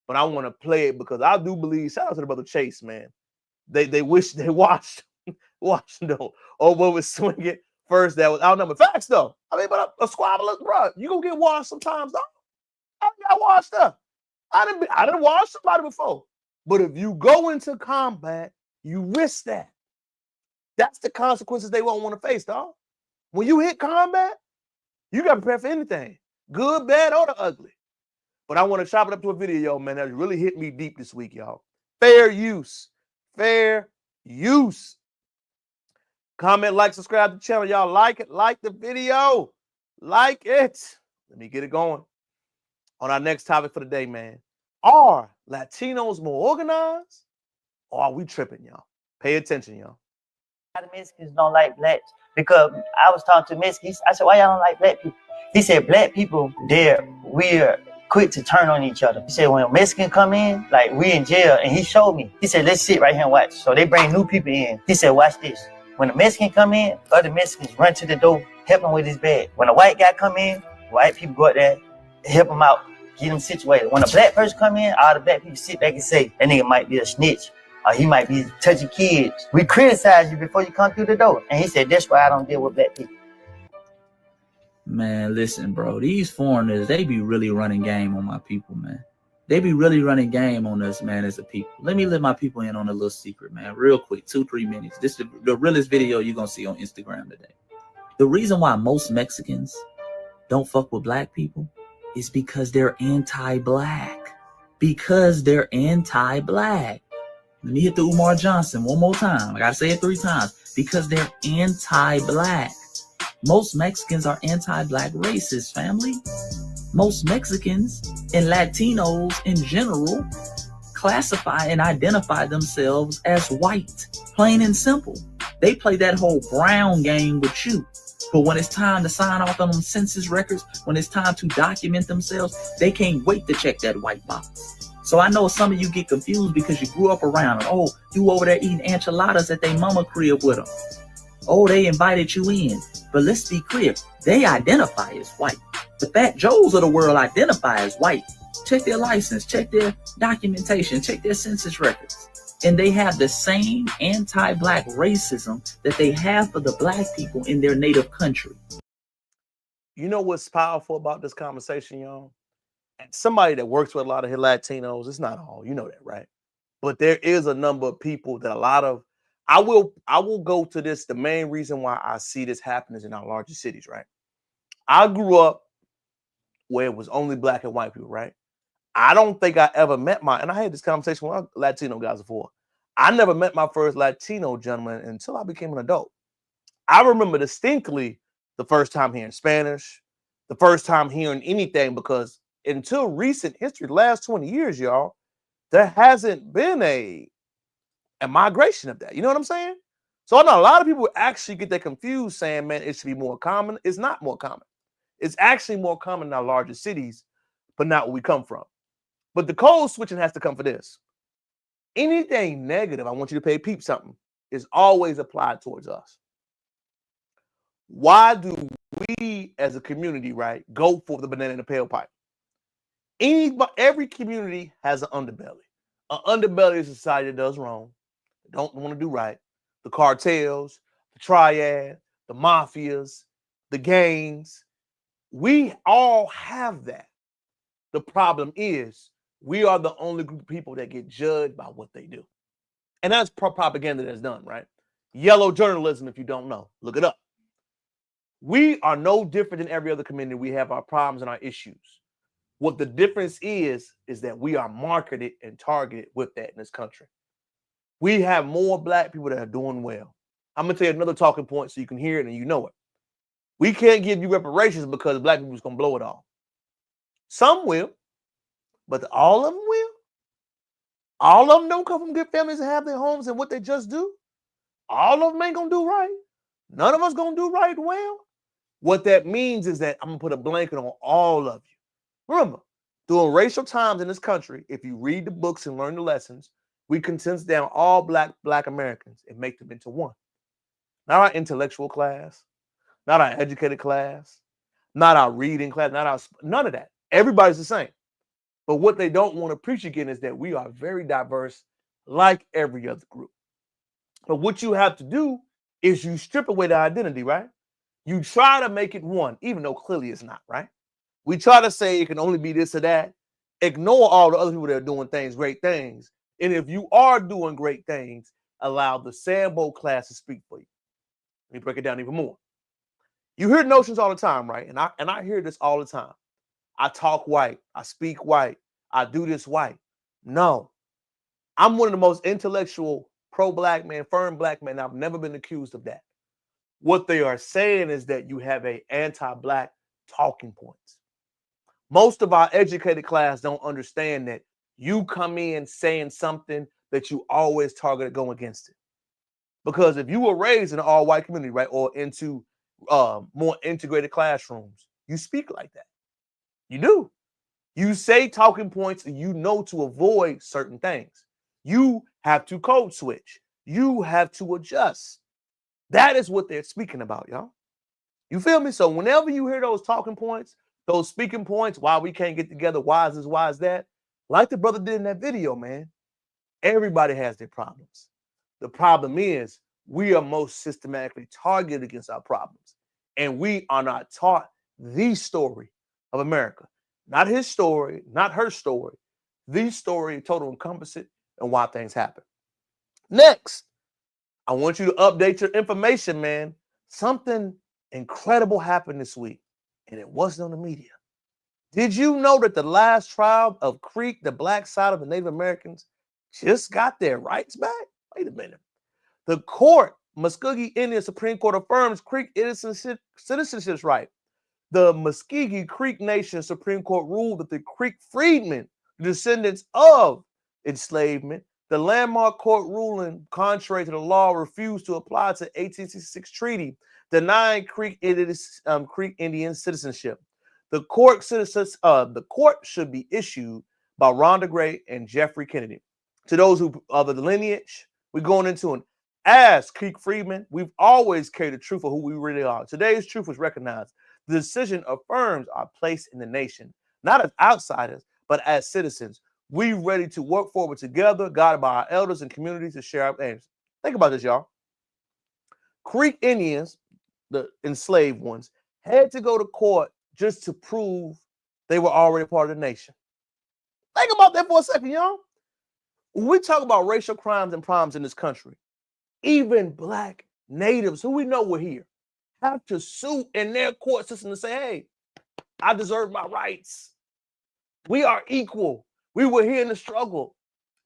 S1: but I want to play it because I do believe, shout out to the brother Chase, man. They wish they watched though. Oh, what was swinging first that was outnumbered. Facts, though. I mean, but a squabble, bro, you going to get washed sometimes, though. I got washed up. I didn't watch somebody before. But if you go into combat, you risk that. That's the consequences they won't want to face, dog. When you hit combat, you got to prepare for anything, good, bad, or the ugly. But I want to chop it up to a video, man, that really hit me deep this week, y'all. Fair use. Fair use. Comment, like, subscribe to the channel. Y'all like it. Like the video. Like it. Let me get it going. On our next topic for the day, man. Are Latinos more organized? Or are we tripping, y'all? Pay attention, y'all.
S7: A lot of Mexicans don't like blacks because I was talking to Mexicans. I said, why y'all don't like black people? He said, black people, we're quick to turn on each other. He said, when a Mexican come in, like we in jail, and he showed me. He said, let's sit right here and watch. So they bring new people in. He said, watch this. When a Mexican come in, other Mexicans run to the door, help him with his bag. When a white guy come in, white people go out there, help him out, get him situated. When a black person come in, all the black people sit back and say, that nigga might be a snitch. Or he might be touching kids. We criticize you before you come through the door. And he said, that's why I don't deal with black people.
S8: Man, listen, bro. These foreigners, they be really running game on my people, man. They be really running game on us, man, as a people. Let me let my people in on a little secret, man. Real quick, 2-3 minutes. This is the realest video you're going to see on Instagram today. The reason why most Mexicans don't fuck with black people is because they're anti-black. Because they're anti-black. Let me hit the Umar Johnson one more time. I gotta say it 3 times. Because they're anti-black. Most Mexicans are anti-black racist, family. Most Mexicans and Latinos in general classify and identify themselves as white. Plain and simple. They play that whole brown game with you. But when it's time to sign off on them census records, when it's time to document themselves, they can't wait to check that white box. So I know some of you get confused because you grew up around them. Oh, you over there eating enchiladas at their mama crib with them. Oh, they invited you in. But let's be clear. They identify as white. The Fat Joes of the world identify as white. Check their license. Check their documentation. Check their census records. And they have the same anti-black racism that they have for the black people in their native country.
S1: You know what's powerful about this conversation, y'all? And somebody that works with a lot of Latinos, it's not all, you know that, right? But there is a number of people that I will go to this. The main reason why I see this happen is in our larger cities, right? I grew up where it was only black and white people, right? I don't think I ever met and I had this conversation with Latino guys before. I never met my first Latino gentleman until I became an adult. I remember distinctly the first time hearing Spanish, the first time hearing anything, because until recent history, the last 20 years, y'all, there hasn't been a migration of that. You know what I'm saying? So I know a lot of people actually get that confused saying, man, it should be more common. It's not more common. It's actually more common in our larger cities, but not where we come from. But the code switching has to come for this. Anything negative, I want you to pay peep something, is always applied towards us. Why do we as a community, right, go for the banana in the tailpipe? Every community has an underbelly. An underbelly is a society that does wrong, don't want to do right. The cartels, the triad, the mafias, the gangs. We all have that. The problem is we are the only group of people that get judged by what they do. And that's propaganda that's done, right? Yellow journalism, if you don't know, look it up. We are no different than every other community. We have our problems and our issues. What the difference is that we are marketed and targeted with that in this country. We have more black people that are doing well. I'm going to tell you another talking point so you can hear it and you know it. We can't give you reparations because black people is going to blow it all. Some will, but all of them will. All of them don't come from good families and have their homes and what they just do. All of them ain't going to do right. None of us going to do right well. What that means is that I'm going to put a blanket on all of you. Remember, during racial times in this country, if you read the books and learn the lessons, we condense down all black Americans and make them into one. Not our intellectual class, not our educated class, not our reading class, none of that. Everybody's the same. But what they don't want to preach again is that we are very diverse, like every other group. But what you have to do is you strip away the identity, right? You try to make it one, even though clearly it's not, right? We try to say it can only be this or that. Ignore all the other people that are doing things, great things. And if you are doing great things, allow the Sambo class to speak for you. Let me break it down even more. You hear notions all the time, right? And I hear this all the time. I talk white. I speak white. I do this white. No. I'm one of the most intellectual pro-black men, firm black men. I've never been accused of that. What they are saying is that you have a anti-black talking points. Most of our educated class don't understand that you come in saying something that you always target going against it. Because if you were raised in an all-white community, right, or into more integrated classrooms, you speak like that. You do. You say talking points and you know to avoid certain things. You have to code switch. You have to adjust. That is what they're speaking about, y'all. You feel me? So whenever you hear those talking points, those speaking points, why we can't get together, why is this, why is that? Like the brother did in that video, man. Everybody has their problems. The problem is we are most systematically targeted against our problems. And we are not taught the story of America. Not his story, not her story. The story, total encompassing, and why things happen. Next, I want you to update your information, man. Something incredible happened this week, and it wasn't on the media. Did you know that the last tribe of Creek, the black side of the Native Americans, just got their rights back? Wait a minute. The court, Muskogee Indian Supreme Court, affirms Creek citizenship's right. The Muskogee Creek Nation Supreme Court ruled that the Creek freedmen, the descendants of enslavement, the landmark court ruling, contrary to the law, refused to apply to 1866 treaty denying Creek Indian citizenship. The court should be issued by Rhonda Gray and Jeffrey Kennedy. To those who are the lineage, we're going into an as Creek freedmen, we've always carried the truth of who we really are. Today's truth was recognized. The decision affirms our place in the nation, not as outsiders, but as citizens. We ready to work forward together, guided by our elders and communities to share our aims. Think about this, y'all. Creek Indians, the enslaved ones, had to go to court just to prove they were already part of the nation. Think about that for a second, y'all. When we talk about racial crimes and problems in this country, even black natives who we know were here have to sue in their court system to say, hey, I deserve my rights. We are equal. We were here in the struggle.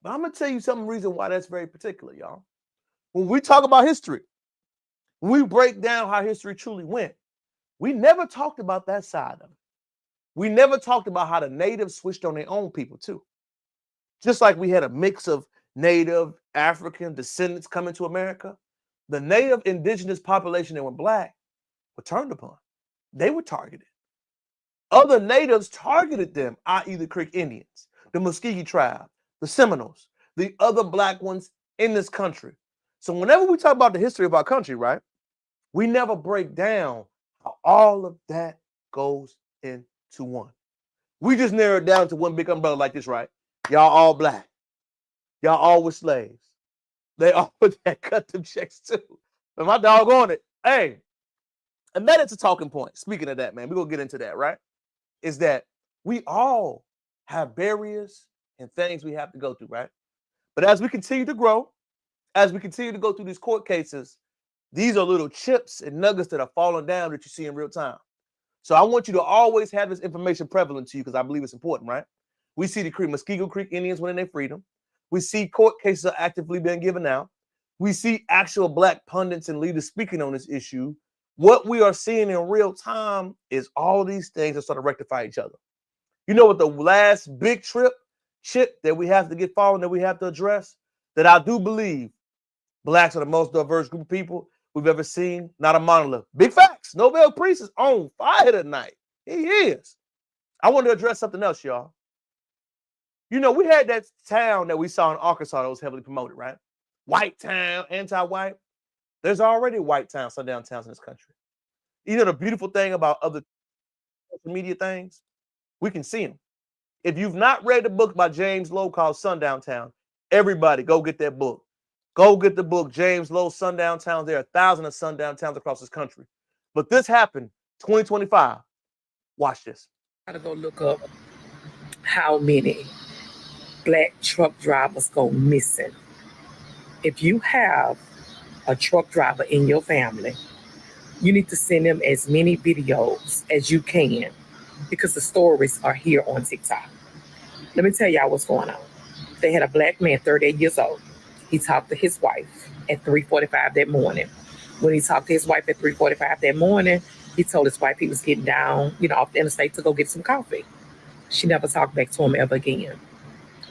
S1: But I'm going to tell you some reason why that's very particular, y'all. When we talk about history, when we break down how history truly went, we never talked about that side of it. We never talked about how the natives switched on their own people too. Just like we had a mix of native African descendants coming to America, the native indigenous population that were black were turned upon. They were targeted. Other natives targeted them, i.e. the Creek Indians, the Muskogee tribe, the Seminoles, the other black ones in this country. So whenever we talk about the history of our country, right, we never break down how all of that goes into one. We just narrow it down to one big umbrella like this, right? Y'all all black. Y'all all were slaves. They all cut them checks too. But my dog on it. Hey, and that is a talking point. Speaking of that, man, we're going to get into that, right? Is that we all have barriers and things we have to go through, right? But as we continue to grow, as we continue to go through these court cases, these are little chips and nuggets that are falling down that you see in real time. So I want you to always have this information prevalent to you because I believe it's important, right? We see the Muskogee Creek Indians winning their freedom. We see court cases are actively being given out. We see actual black pundits and leaders speaking on this issue. What we are seeing in real time is all these things that start to rectify each other. You know what the last big chip that we have to get following, that we have to address? That I do believe blacks are the most diverse group of people we've ever seen. Not a monolith. Big facts. Nobel Priest is on fire tonight. He is. I want to address something else, y'all. You know, we had that town that we saw in Arkansas that was heavily promoted, right? White town, anti-white. There's already white towns, sundown towns in this country. You know the beautiful thing about other social media things? We can see them. If you've not read the book by James Lowe called Sundown Town, everybody go get that book. Go get the book, James Lowe, Sundown Towns. There are thousands of sundown towns across this country. But this happened 2025. Watch this.
S9: Gotta go look up how many black truck drivers go missing. If you have a truck driver in your family, you need to send them as many videos as you can because the stories are here on TikTok. Let me tell y'all what's going on. They had a black man, 38 years old. He talked to his wife at 3:45 that morning. When he talked to his wife at 3:45 that morning, he told his wife he was getting down, off the interstate to go get some coffee. She never talked back to him ever again.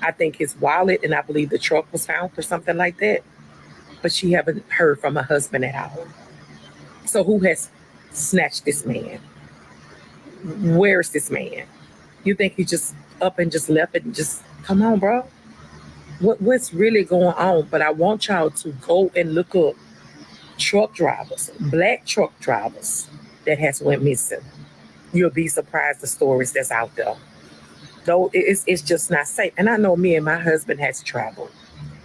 S9: I think his wallet and I believe the truck was found or something like that. But she haven't heard from her husband at all. So who has snatched this man? Where is this man? You think he just up and just left it and just, come on, bro? What's really going on? But I want y'all to go and look up truck drivers, black truck drivers that has went missing. You'll be surprised the stories that's out there. Though it's just not safe. And I know me and my husband has traveled.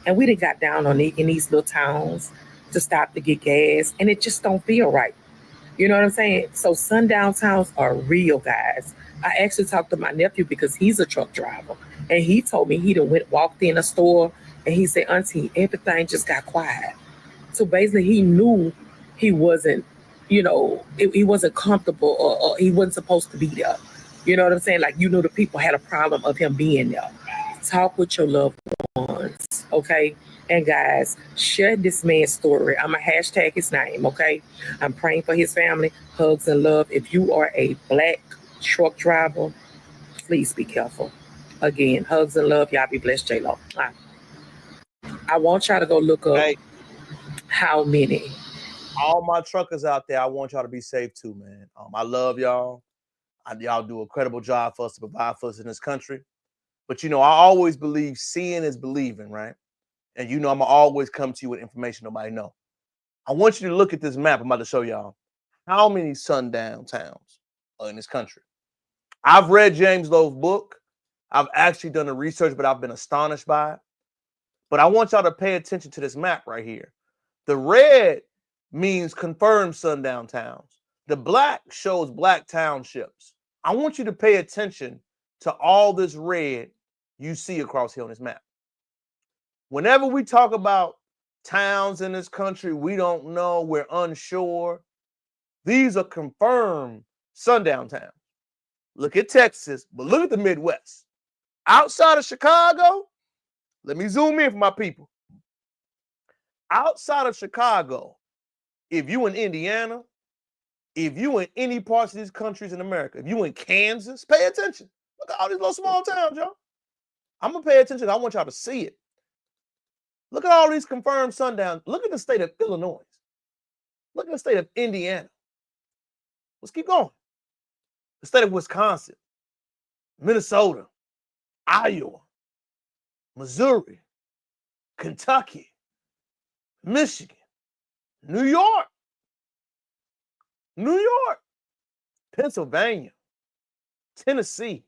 S9: And we done got down on in these little towns to stop to get gas. And it just don't feel right. You know what I'm saying? So sundown towns are real, guys. I actually talked to my nephew because he's a truck driver. And he told me he done walked in a store and he said, Auntie, everything just got quiet. So basically he knew he wasn't, he wasn't comfortable or he wasn't supposed to be there. You know what I'm saying? Like, the people had a problem of him being there. Talk with your loved ones, okay? And guys, share this man's story. I'm going to hashtag his name, okay? I'm praying for his family. Hugs and love. If you are a black truck driver, please be careful. Again, hugs and love. Y'all be blessed, J-Lo. I want y'all to go look up how many.
S1: All my truckers out there, I want y'all to be safe too, man. I love y'all. Y'all do a credible job for us to provide for us in this country. But, I always believe seeing is believing, right? And, I'm going to always come to you with information nobody know. I want you to look at this map I'm about to show y'all. How many sundown towns are in this country? I've read James Lowe's book. I've actually done the research, but I've been astonished by it. But I want y'all to pay attention to this map right here. The red means confirmed sundown towns. The black shows black townships. I want you to pay attention to all this red you see across here on this map. Whenever we talk about towns in this country, we don't know, we're unsure. These are confirmed sundown towns. Look at Texas, but look at the Midwest. Outside of Chicago, let me zoom in for my people. Outside of Chicago, if you in Indiana, if you in any parts of these countries in America, if you in Kansas, pay attention. Look at all these little small towns, y'all. I'm going to pay attention. I want y'all to see it. Look at all these confirmed sundowns. Look at the state of Illinois. Look at the state of Indiana. Let's keep going. The state of Wisconsin, Minnesota, Iowa, Missouri, Kentucky, Michigan, New York, Pennsylvania, Tennessee,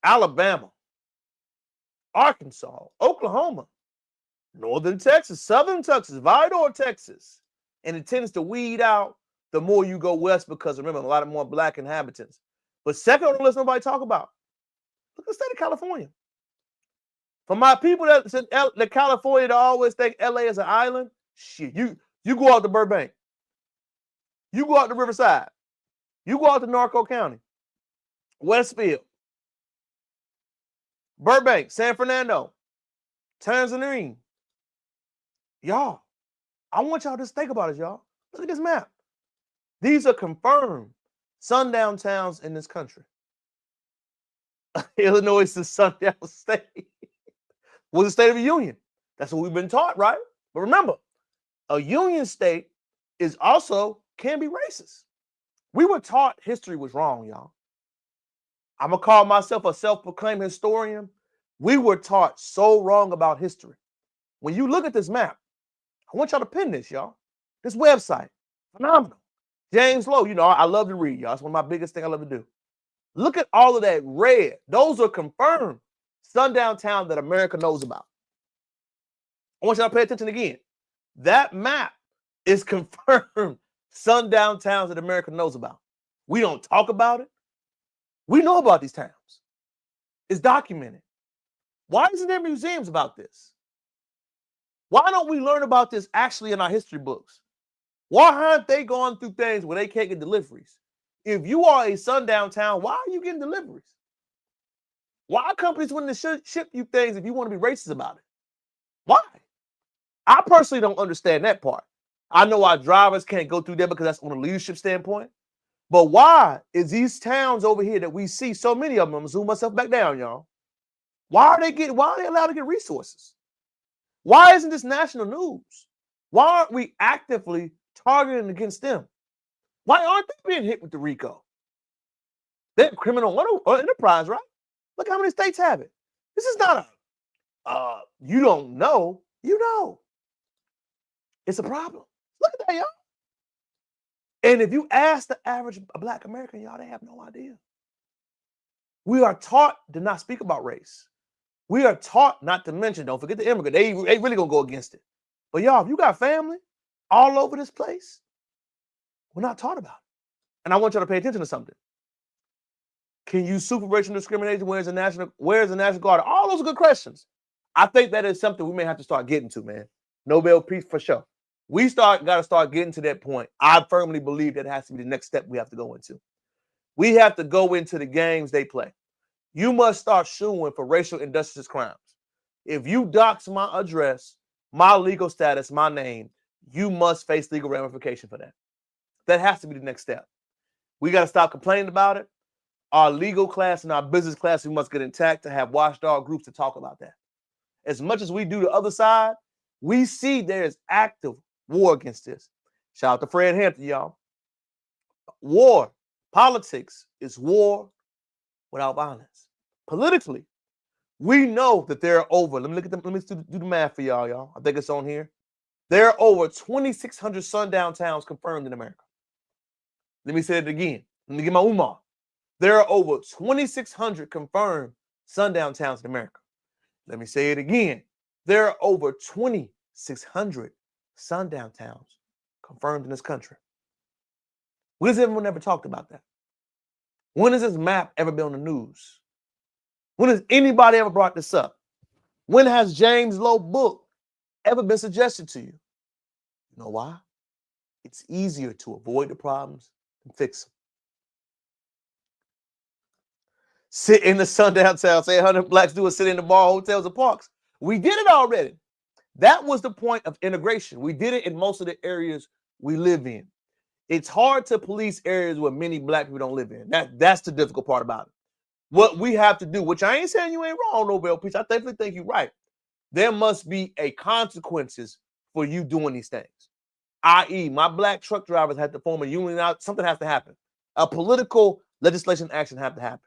S1: Alabama, Arkansas, Oklahoma, Northern Texas, Southern Texas, Vidor, Texas. And it tends to weed out the more you go west because, remember, a lot more black inhabitants. But second on the list, nobody talk about. Look at the state of California. For my people that California that always think LA is an island, shit, you go out to Burbank. You go out to Riverside. You go out to Norco County, Westfield, Burbank, San Fernando, Tanzanine. Y'all, I want y'all to just think about it, y'all. Look at this map. These are confirmed sundown towns in this country. Illinois is the sundown state. Was the state of a union. That's what we've been taught, right? But remember, a union state is also can be racist. We were taught history was wrong, y'all. I'm going to call myself a self-proclaimed historian. We were taught so wrong about history. When you look at this map, I want y'all to pin this, y'all. This website, phenomenal. James Lowe, I love to read, y'all. It's one of my biggest things I love to do. Look at all of that red. Those are confirmed sundown towns that America knows about. I want y'all to pay attention again. That map is confirmed sundown towns that America knows about. We don't talk about it. We know about these towns. It's documented. Why isn't there museums about this? Why don't we learn about this actually in our history books? Why aren't they going through things where they can't get deliveries? If you are a sundown town, why are you getting deliveries? Why are companies willing to ship you things if you want to be racist about it? Why? I personally don't understand that part. I know our drivers can't go through there because that's on a leadership standpoint. But why is these towns over here that we see, so many of them, I'm gonna zoom myself back down, y'all. Why are they allowed to get resources? Why isn't this national news? Why aren't we actively targeting against them? Why aren't they being hit with the RICO? They're criminal enterprise, right? Look how many states have it. This is not a you don't know, you know. It's a problem. Look at that, y'all. And if you ask the average Black American, y'all, they have no idea. We are taught to not speak about race. We are taught not to mention, don't forget the immigrant. They really gonna go against it. But y'all, if you got family all over this place, we're not taught about it. And I want y'all to pay attention to something. Can you sue for racial discrimination? Where's the National Guard? All those are good questions. I think that is something we may have to start getting to, man. Nobel Peace for sure. We got to start getting to that point. I firmly believe that has to be the next step we have to go into. We have to go into the games they play. You must start suing for racial injustice crimes. If you dox my address, my legal status, my name, you must face legal ramification for that. That has to be the next step. We got to stop complaining about it. Our legal class and our business class, we must get intact to have watchdog groups to talk about that. As much as we do the other side, we see there is active war against this. Shout out to Fred Hampton, y'all. War, politics is war without violence. Politically, we know that there are over, let me do the math for y'all. I think it's on here. There are over 2,600 sundown towns confirmed in America. Let me say it again. Let me get my umar. There are over 2,600 confirmed sundown towns in America. Let me say it again. There are over 2,600 sundown towns confirmed in this country. When has everyone ever talked about that? When has this map ever been on the news? When has anybody ever brought this up? When has James Lowe book ever been suggested to you? You know why? It's easier to avoid the problems than fix them. Sit in the sundown town, say 100 blacks do a sit in the bar, hotels, and parks. We did it already. That was the point of integration. We did it in most of the areas we live in. It's hard to police areas where many black people don't live in. That's the difficult part about it. What we have to do, which I ain't saying you ain't wrong, Nobel Peace. I definitely think you're right. There must be a consequences for you doing these things. I.e., my black truck drivers have to form a union out. Something has to happen. A political legislation action have to happen.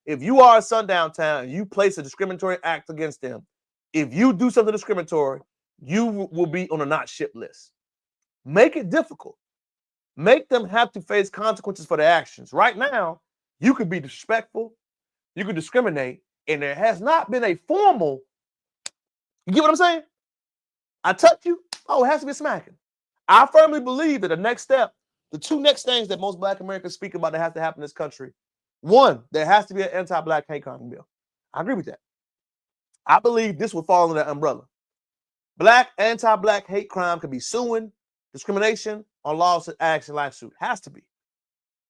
S1: If you are a sundown town and you place a discriminatory act against them, if you do something discriminatory, you will be on a not ship list. Make it difficult. Make them have to face consequences for their actions. Right now, you could be disrespectful, you could discriminate, and there has not been a formal, you get what I'm saying? I touch you, oh, it has to be smacking. I firmly believe that the next step, the two next things that most black Americans speak about that has to happen in this country, one, there has to be an anti-black hate crime bill. I agree with that. I believe this would fall under that umbrella. Black anti-black hate crime could be suing, discrimination, or lawsuit action lawsuit. Has to be.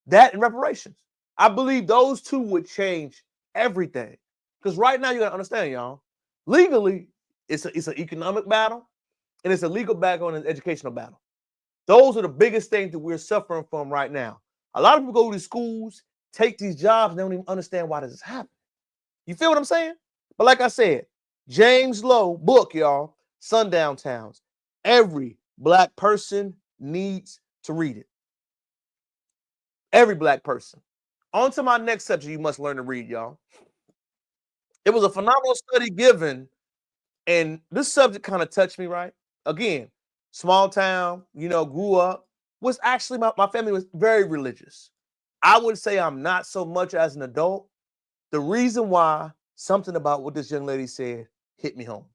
S1: That and reparations. I believe those two would change everything. Because right now you gotta understand, y'all. Legally, it's an economic battle, and it's a legal battle and an educational battle. Those are the biggest things that we're suffering from right now. A lot of people go to these schools, take these jobs, and they don't even understand why this is happening. You feel what I'm saying? But like I said, James Lowe book, y'all, Sundown Towns. Every black person needs to read it. Every black person. On to my next subject you must learn to read, y'all. It was a phenomenal study given, and this subject kind of touched me, right? Again, small town, grew up, was actually, my family was very religious. I would say I'm not so much as an adult. The reason why, something about what this young lady said hit me home.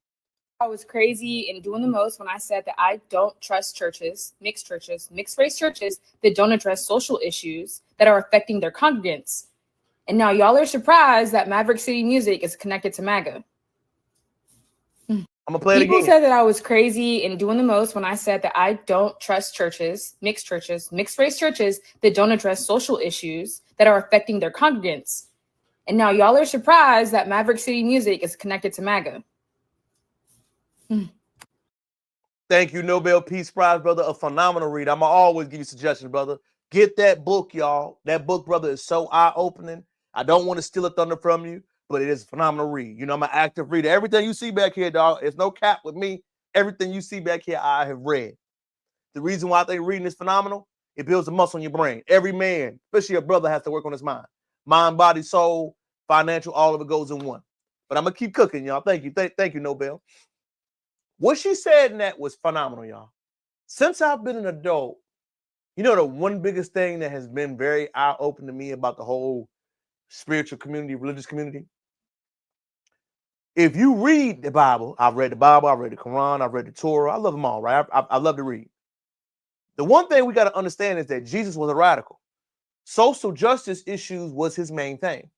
S10: I was crazy and doing the most when I said that I don't trust churches, mixed race churches that don't address social issues that are affecting their congregants. And now y'all are surprised that Maverick City Music is connected to MAGA.
S1: I'm gonna play it
S10: People
S1: again.
S10: said that I was crazy and doing the most when I said that I don't trust churches, mixed race churches that don't address social issues that are affecting their congregants. And now y'all are surprised that Maverick City music is connected to MAGA.
S1: Thank you, Nobel Peace Prize, brother. A phenomenal read. I'm going to always give you suggestions, brother. Get that book, y'all. That book, brother, is so eye-opening. I don't want to steal a thunder from you, but it is a phenomenal read. You know, I'm an active reader. Everything you see back here, dog, it's no cap with me. Everything you see back here, I have read. The reason why I think reading is phenomenal, it builds a muscle in your brain. Every man, especially a brother, has to work on his mind. Mind, body, soul, financial, all of it goes in one. But I'm going to keep cooking, y'all. Thank you. Thank you, Nobel. What she said in that was phenomenal, y'all. Since I've been an adult, you know, the one biggest thing that has been very eye-opening to me about the whole spiritual community, religious community, if you read the Bible, I've read the Bible, I've read the Quran, I've read the Torah, I love them all, right? I love to read. The one thing we got to understand is that Jesus was a radical. Social justice issues was his main thing.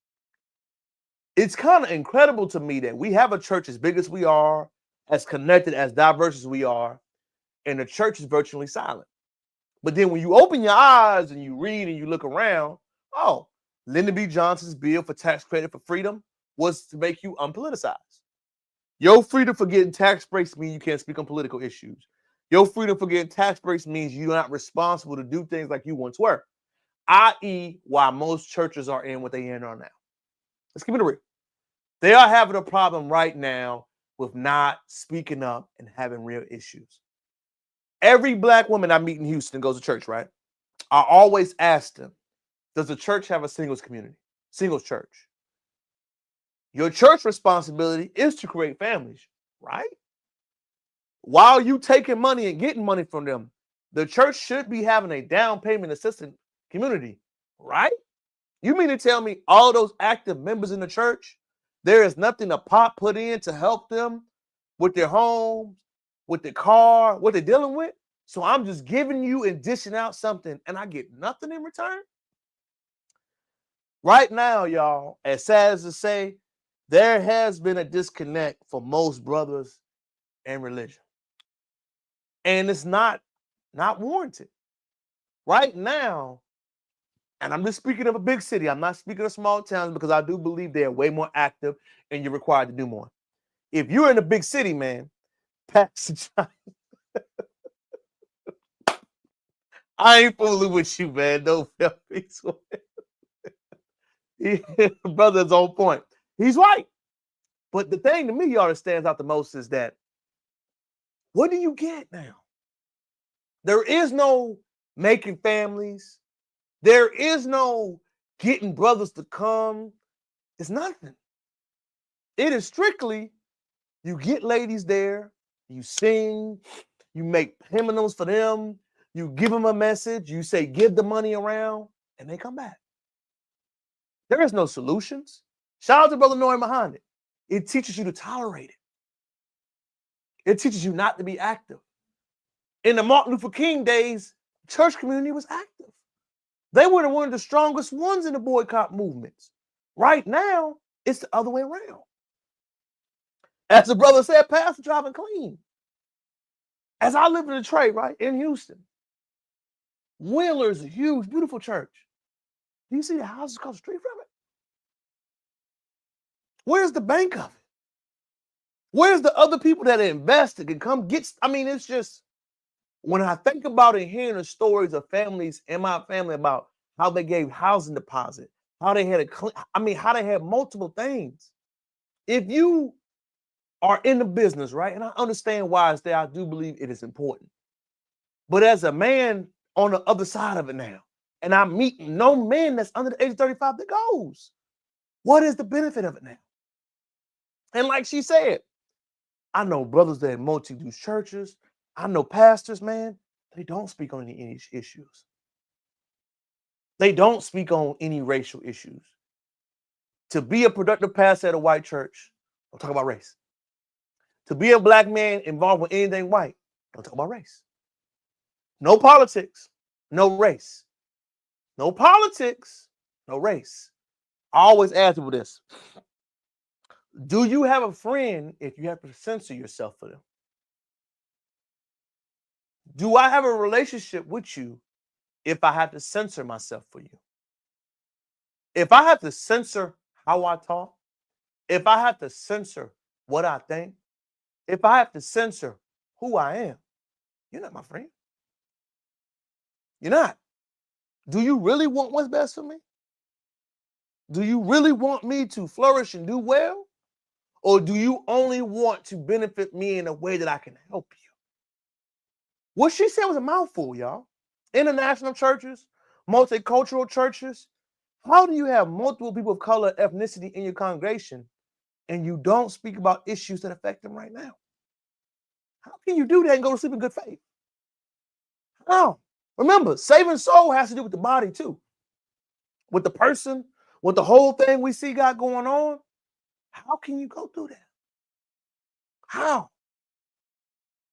S1: It's kind of incredible to me that we have a church as big as we are, as connected, as diverse as we are, and the church is virtually silent. But then when you open your eyes and you read and you look around, oh, Lyndon B. Johnson's bill for tax credit for freedom was to make you unpoliticized. Your freedom for getting tax breaks means you can't speak on political issues. Your freedom for getting tax breaks means you're not responsible to do things like you once were, i.e. why most churches are in what they are now. Let's keep it real. They are having a problem right now with not speaking up and having real issues. Every black woman I meet in Houston goes to church, right? I always ask them, does the church have a singles community? Singles church. Your church responsibility is to create families, right? While you taking money and getting money from them, the church should be having a down payment assistance community, right? You mean to tell me all those active members in the church, there is nothing a pot put in to help them with their homes, with their car, what they're dealing with? So I'm just giving you and dishing out something and I get nothing in return? Right now, y'all, as sad as to say, there has been a disconnect for most brothers and religion. And it's not warranted. Right now, and I'm just speaking of a big city, I'm not speaking of small towns because I do believe they're way more active and you're required to do more. If you're in a big city, man, Pastor John, I ain't fooling with you, man. No peace. Brother's on point. He's right. But the thing to me, y'all, that stands out the most is that what do you get now? There is no making families. There is no getting brothers to come. It's nothing. It is strictly you get ladies there, you sing, you make hymnals for them, you give them a message, you say give the money around, and they come back. There is no solutions. Shout out to Brother Noy behind it. It teaches you to tolerate it. It teaches you not to be active. In the Martin Luther King days, church community was active. They were one of the strongest ones in the boycott movements. Right now, it's the other way around. As the brother said, Pastor driving clean. As I live in Detroit, right, in Houston, Wheeler's a huge, beautiful church. Do you see the houses across the street from it? Where's the bank of it? Where's the other people that invested and come get? I mean, it's just, when I think about it, hearing the stories of families in my family about how they gave housing deposit, how they had how they had multiple things. If you are in the business, right, and I understand why it's there, I do believe it is important. But as a man on the other side of it now, and I meet no man that's under the age of 35 that goes, what is the benefit of it now? And like she said, I know brothers that multi-use churches. I know pastors, man, they don't speak on any issues. They don't speak on any racial issues. To be a productive pastor at a white church, don't talk about race. To be a black man involved with anything white, don't talk about race. No politics, no race. No politics, no race. I always ask people this. Do you have a friend if you have to censor yourself for them? Do I have a relationship with you if I have to censor myself for you? If I have to censor how I talk, if I have to censor what I think, if I have to censor who I am, you're not my friend. You're not. Do you really want what's best for me? Do you really want me to flourish and do well? Or do you only want to benefit me in a way that I can help you? What she said was a mouthful, y'all. International churches, multicultural churches. How do you have multiple people of color, ethnicity in your congregation, and you don't speak about issues that affect them right now? How can you do that and go to sleep in good faith? How? Remember, saving soul has to do with the body too. With the person, with the whole thing we see got going on. How can you go through that? How?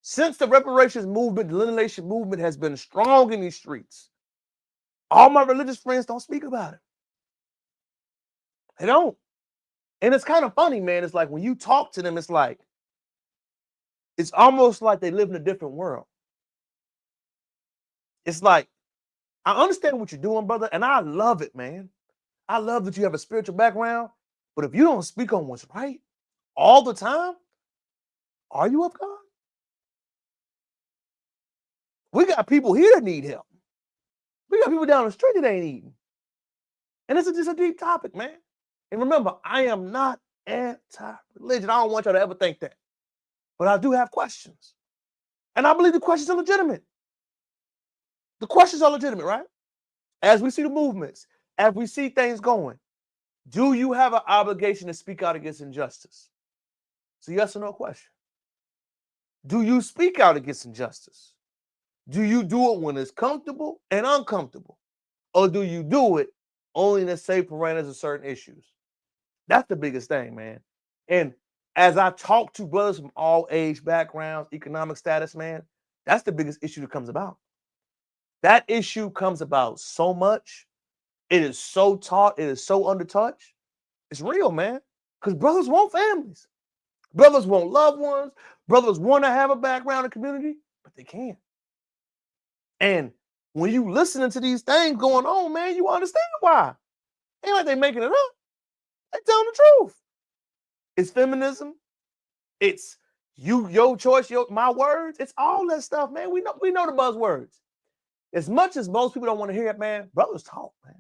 S1: Since the reparations movement, the lineation movement has been strong in these streets, all my religious friends don't speak about it. They don't. And it's kind of funny, man. It's like when you talk to them, it's almost like they live in a different world. It's like, I understand what you're doing, brother, and I love it, man. I love that you have a spiritual background, but if you don't speak on what's right all the time, are you of God? We got people here that need help. We got people down the street that ain't eating. And it's just a deep topic, man. And remember, I am not anti-religion. I don't want y'all to ever think that. But I do have questions. And I believe the questions are legitimate. The questions are legitimate, right? As we see the movements, as we see things going, do you have an obligation to speak out against injustice? It's a yes or no question. Do you speak out against injustice? Do you do it when it's comfortable and uncomfortable? Or do you do it only in the safe parameters of certain issues? That's the biggest thing, man. And as I talk to brothers from all age backgrounds, economic status, man, that's the biggest issue that comes about. That issue comes about so much. It is so taught. It is so undertouched. It's real, man. Because brothers want families. Brothers want loved ones. Brothers want to have a background in community, but they can't. And when you listening to these things going on, man, you understand why. Ain't like they making it up. They telling the truth. It's feminism. It's your choice, my words. It's all that stuff, man. We know the buzzwords. As much as most people don't want to hear it, man, brothers talk, man.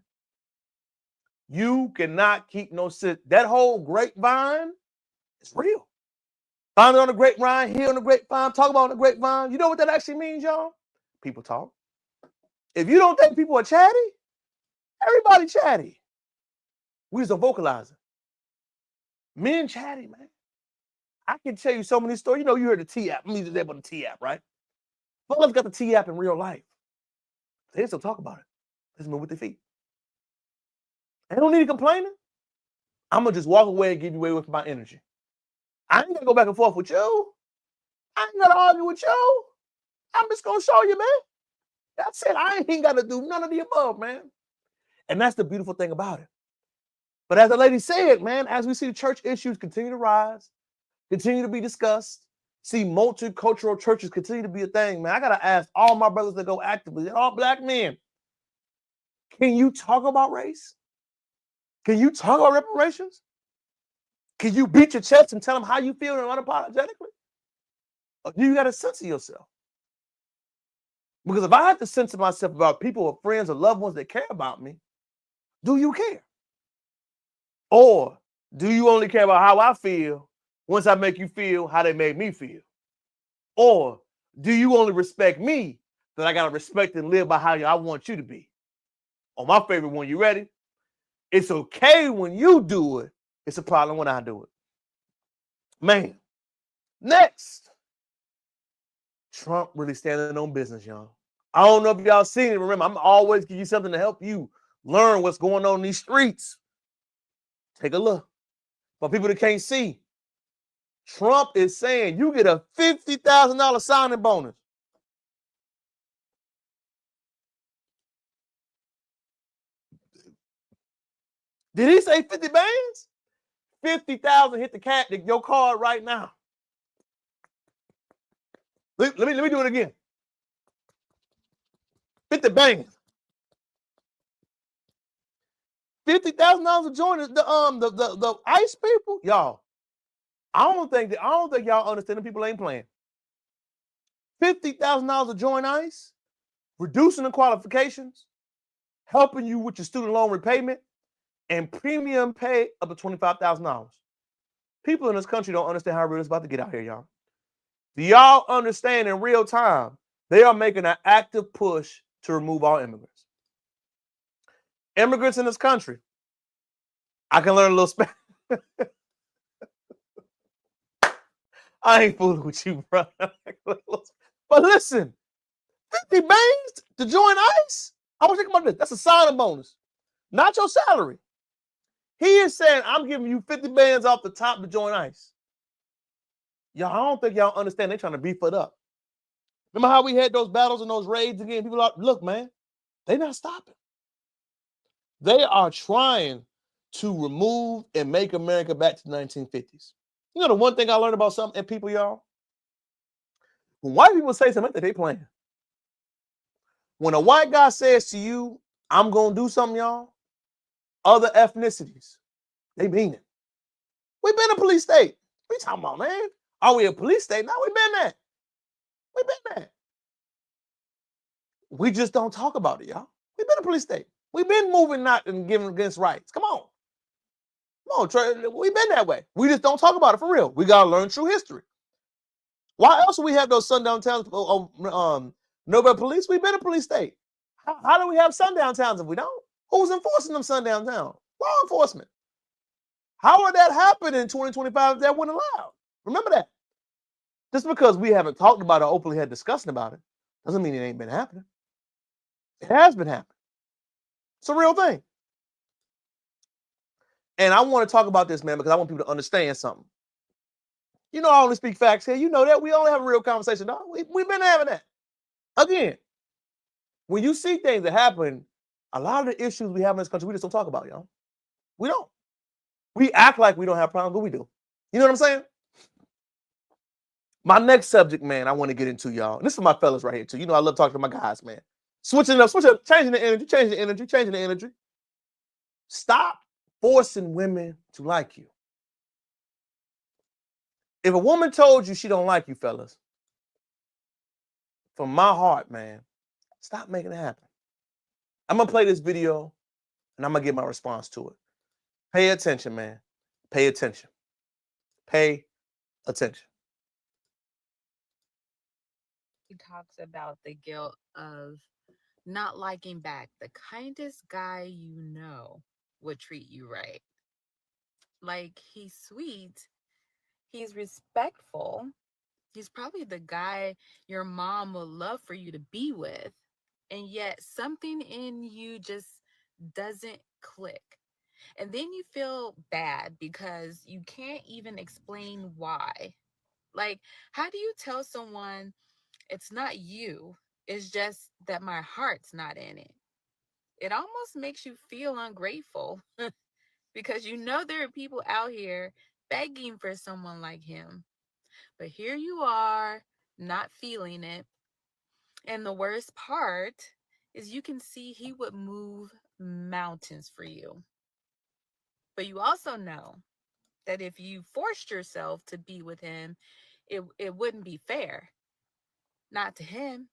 S1: You cannot keep no shit. That whole grapevine is real. Find it on the grapevine, hear on the grapevine, talk about on the grapevine. You know what that actually means, y'all? People talk. If you don't think people are chatty, everybody chatty. We just don't vocalize it. Men chatty, man. I can tell you so many stories. You know, you heard the T app. I'm using that about the T app, right? Fellas got the T app in real life. They still talk about it. They just move with their feet. They don't need to complain. I'm gonna just walk away and give you away with my energy. I ain't gonna go back and forth with you. I ain't gonna argue with you. I'm just gonna show you, man. That's it. I ain't gotta do none of the above, man. And that's the beautiful thing about it. But as the lady said, man, as we see the church issues continue to rise, continue to be discussed, see multicultural churches continue to be a thing, man, I gotta ask all my brothers that go actively, they're all black men. Can you talk about race? Can you talk about reparations? Can you beat your chest and tell them how you feel unapologetically? Or do you got to censor yourself? Because if I have to censor myself about people or friends or loved ones that care about me, do you care? Or do you only care about how I feel once I make you feel how they made me feel? Or do you only respect me that I got to respect and live by how I want you to be? Oh, my favorite one, you ready? It's okay when you do it. It's a problem when I do it. Man, next. Trump really standing on business, y'all. I don't know if y'all seen it. Remember, I'm always give you something to help you learn what's going on in these streets. Take a look. For people that can't see, Trump is saying you get a $50,000 signing bonus. Did he say 50 bands? 50,000 hit your card right now. Let me do it again. 50 bangs. $50,000 to join the ICE people, y'all. I don't think y'all understand. The people ain't playing. $50,000 to join ICE, reducing the qualifications, helping you with your student loan repayment, and premium pay up to $25,000. People in this country don't understand how real it's about to get out here, y'all. Do y'all understand in real time they are making an active push to remove all immigrants? Immigrants in this country. I can learn a little Spanish. I ain't fooling with you, bro. But listen, 50 bangs to join ICE? I was thinking about this. That's a sign-up bonus, not your salary. He is saying, I'm giving you 50 bands off the top to join ICE. Y'all, I don't think y'all understand. They're trying to beef it up. Remember how we had those battles and those raids again? People are, look, man, they're not stopping. They are trying to remove and make America back to the 1950s. You know the one thing I learned about some people, y'all? When white people say something, they playing. When a white guy says to you, I'm going to do something, y'all, other ethnicities, they mean it. We've been a police state. What you talking about, man? Are we a police state? No, we've been that. We've been that. We just don't talk about it, y'all. We've been a police state. We've been moving not and giving against rights. Come on. Come on, Trey. We've been that way. We just don't talk about it for real. We got to learn true history. Why else do we have those sundown towns? Nobel police? We've been a police state. How do we have sundown towns if we don't? Who's enforcing them sundown towns? Law enforcement. How would that happen in 2025 if that wasn't allowed? Remember that. Just because we haven't talked about it or openly had discussion about it doesn't mean it ain't been happening. It has been happening. It's a real thing. And I want to talk about this, man, because I want people to understand something. You know, I only speak facts here. You know that. We only have a real conversation. No, we've been having that. Again, when you see things that happen, a lot of the issues we have in this country, we just don't talk about, y'all. We don't. We act like we don't have problems, but we do. You know what I'm saying? My next subject, man, I want to get into, y'all. And this is my fellas right here, too. You know, I love talking to my guys, man. Switching up, changing the energy. Stop forcing women to like you. If a woman told you she don't like you, fellas, from my heart, man, stop making it happen. I'm going to play this video, and I'm going to give my response to it. Pay attention, man. Pay attention. Pay attention.
S11: He talks about the guilt of not liking back. The kindest guy you know would treat you right. Like, he's sweet. He's respectful. He's probably the guy your mom would love for you to be with. And yet something in you just doesn't click. And then you feel bad because you can't even explain why. Like, how do you tell someone it's not you, it's just that my heart's not in it? It almost makes you feel ungrateful because you know there are people out here begging for someone like him. But here you are, not feeling it. And the worst part is you can see he would move mountains for you. But you also know that if you forced yourself to be with him, it wouldn't be fair. Not to him,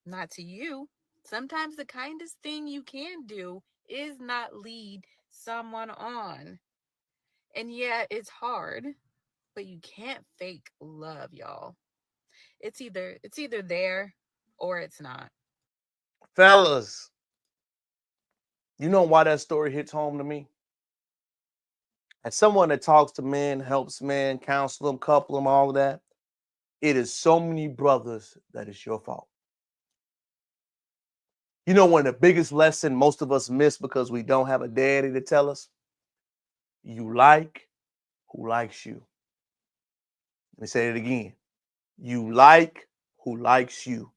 S11: not to you. Sometimes the kindest thing you can do is not lead someone on. And yeah, it's hard, but you can't fake love, y'all. It's either there or it's not.
S1: Fellas, you know why that story hits home to me? As someone that talks to men, helps men, counsel them, couple them, all of that, it is so many brothers that it's your fault. You know, one of the biggest lessons most of us miss because we don't have a daddy to tell us, you like who likes you. Let me say it again. You like who likes you.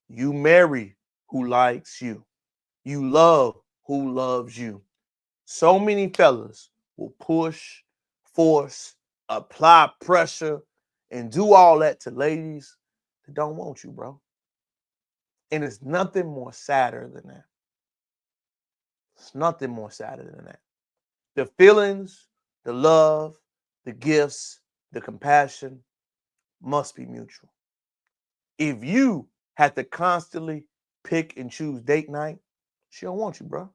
S1: You marry who likes you. You love who loves you. So many fellas will push force, apply pressure, and do all that to ladies that don't want you, bro. And it's nothing more sadder than that. It's nothing more sadder than that. The feelings, the love, the gifts, the compassion must be mutual. If you have to constantly pick and choose date night, she don't want you, bro.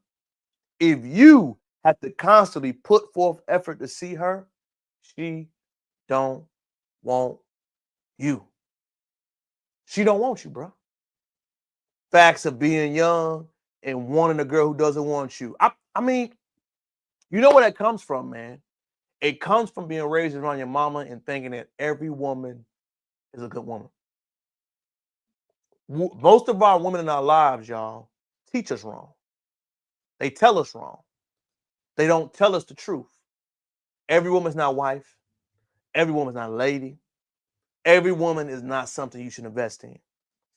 S1: If you have to constantly put forth effort to see her, she don't want you. She don't want you, bro. Facts of being young and wanting a girl who doesn't want you. I mean, you know where that comes from, man. It comes from being raised around your mama and thinking that every woman is a good woman. Most of our women in our lives, y'all, teach us wrong. They tell us wrong. They don't tell us the truth. Every woman's not a wife. Every woman's not a lady. Every woman is not something you should invest in.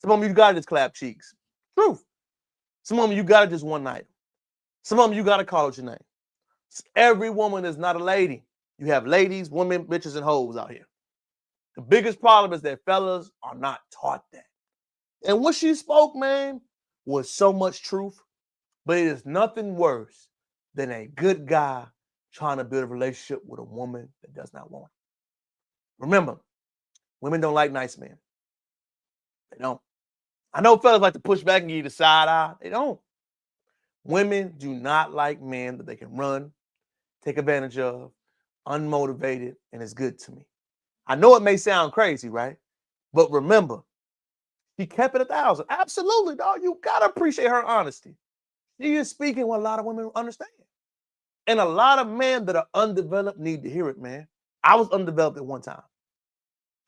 S1: Some of them you gotta just clap cheeks. Truth. Some of them you gotta just one night. Some of them you gotta call out your name. Every woman is not a lady. You have ladies, women, bitches, and hoes out here. The biggest problem is that fellas are not taught that. And what she spoke, man, was so much truth, but it is nothing worse than a good guy trying to build a relationship with a woman that does not want it. Remember, women don't like nice men. They don't. I know fellas like to push back and give you the side eye. They don't. Women do not like men that they can run, take advantage of, unmotivated, and is good to me. I know it may sound crazy, right? But remember, she kept it 1,000. Absolutely, dog. You gotta appreciate her honesty. She is speaking what a lot of women understand. And a lot of men that are undeveloped need to hear it, man. I was undeveloped at one time.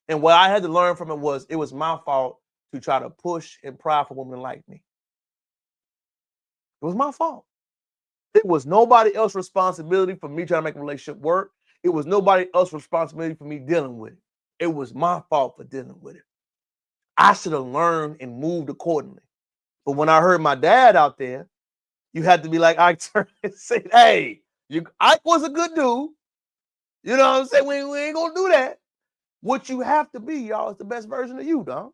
S1: And what I had to learn from it was my fault to try to push and pry for women like me. It was my fault. It was nobody else's responsibility for me trying to make a relationship work. It was nobody else's responsibility for me dealing with it. It was my fault for dealing with it. I should have learned and moved accordingly. But when I heard my dad out there, you had to be like Ike Turner and say, hey, Ike was a good dude. You know what I'm saying? We ain't gonna do that. What you have to be, y'all, is the best version of you, dog.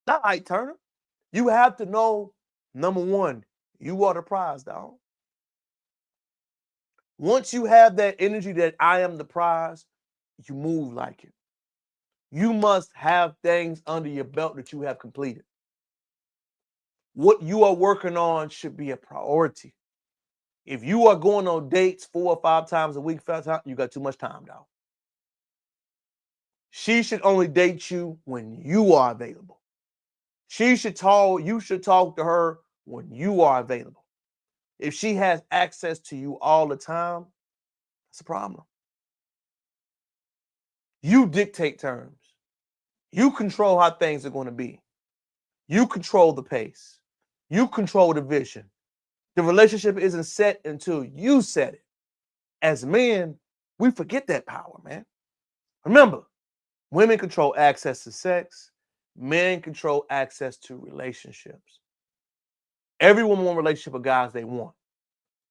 S1: Not Ike Turner. You have to know, number one, you are the prize, dog. Once you have that energy that I am the prize, you move like it. You must have things under your belt that you have completed. What you are working on should be a priority. If you are going on dates 4 or 5 times a week, you got too much time, dog. She should only date you when you are available. You should talk to her when you are available. If she has access to you all the time, that's a problem. You dictate terms. You control how things are going to be. You control the pace. You control the vision. The relationship isn't set until you set it. As men, we forget that power, man. Remember, women control access to sex. Men control access to relationships. Every woman wants a relationship with guys they want.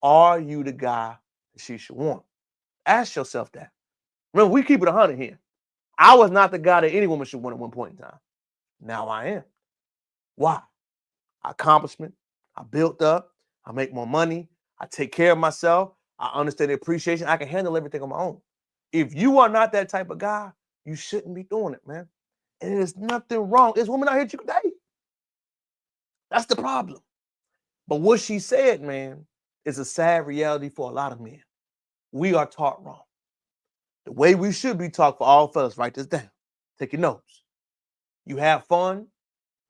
S1: Are you the guy that she should want? Ask yourself that. Remember, we keep it 100 here. I was not the guy that any woman should want at one point in time. Now I am. Why? Accomplishment. I built up. I make more money. I take care of myself. I understand the appreciation. I can handle everything on my own. If you are not that type of guy, you shouldn't be doing it, man. And there's nothing wrong. There's women out here you can date. That's the problem. But what she said, man, is a sad reality for a lot of men. We are taught wrong. The way we should be taught for all fellas, write this down. Take your notes. You have fun.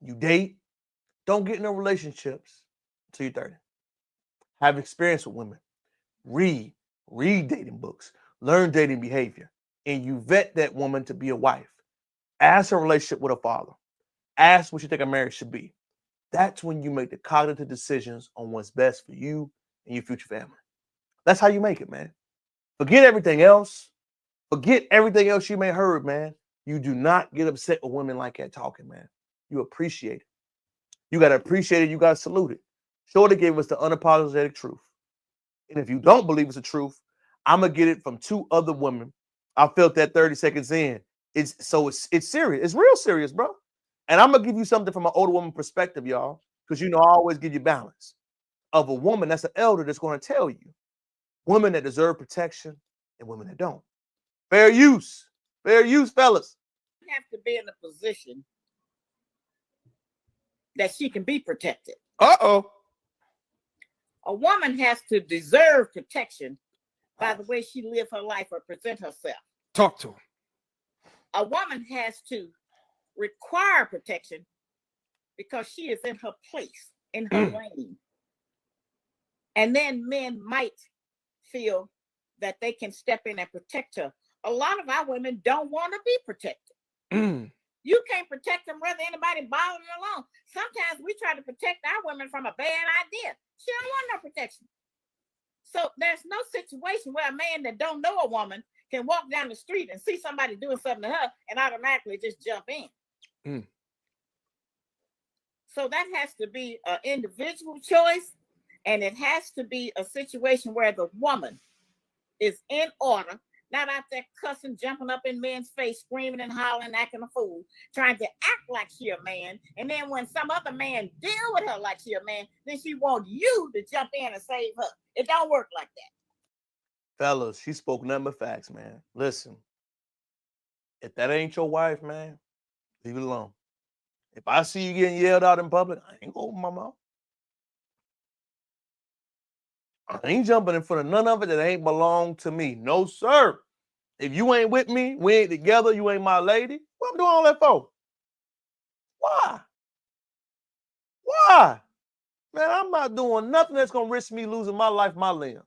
S1: You date. Don't get into relationships until you're 30. Have experience with women. Read dating books. Learn dating behavior. And you vet that woman to be a wife. Ask her relationship with her father. Ask what you think a marriage should be. That's when you make the cognitive decisions on what's best for you and your future family. That's how you make it, man. Forget everything else. Forget everything else you may have heard, man. You do not get upset with women like that talking, man. You appreciate it. You got to appreciate it. You got to salute it. Shorty gave us the unapologetic truth. And if you don't believe it's the truth, I'm gonna get it from 2 other women. I felt that 30 seconds in. It's serious. It's real serious, bro. And I'm gonna give you something from an older woman perspective, y'all, because you know I always give you balance of a woman that's an elder that's going to tell you women that deserve protection and women that don't. Fair use, fellas.
S12: You have to be in a position that she can be protected.
S6: Uh-oh.
S12: A woman has to deserve protection by the way she live her life or present herself.
S6: Talk to him.
S12: A woman has to require protection because she is in her place, in her lane. And then men might feel that they can step in and protect her. A lot of our women don't want to be protected. You can't protect them whether anybody bothering her along. Sometimes we try to protect our women from a bad idea. She don't want no protection. So there's no situation where a man that don't know a woman can walk down the street and see somebody doing something to her and automatically just jump in. So that has to be an individual choice, and it has to be a situation where the woman is in order, not out there cussing, jumping up in men's face, screaming and hollering, acting a fool, trying to act like she a man. And then when some other man deal with her like she a man, then she want you to jump in and save her. It don't work like that.
S1: Fellas, she spoke nothing but facts, man. Listen, if that ain't your wife, man, leave it alone. If I see you getting yelled out in public, I ain't gonna open my mouth. I ain't jumping in front of none of it that ain't belong to me. No, sir. If you ain't with me, we ain't together, you ain't my lady, what I'm doing all that for? Why? Why? Man, I'm not doing nothing that's gonna risk me losing my life, my limbs.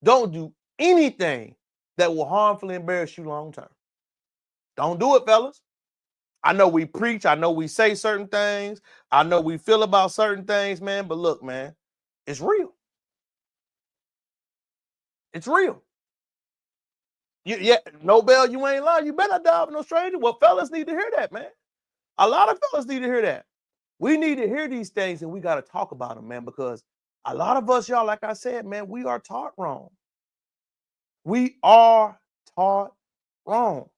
S1: Don't do anything that will harmfully embarrass you long term. Don't do it, fellas. I know we preach. I know we say certain things. I know we feel about certain things, man. But look, man, it's real. It's real. Yeah, Nobel, you ain't lying. You better not die with no stranger. Well, fellas need to hear that, man. A lot of fellas need to hear that. We need to hear these things, and we got to talk about them, man, because a lot of us, y'all, like I said, man, we are taught wrong. We are taught wrong.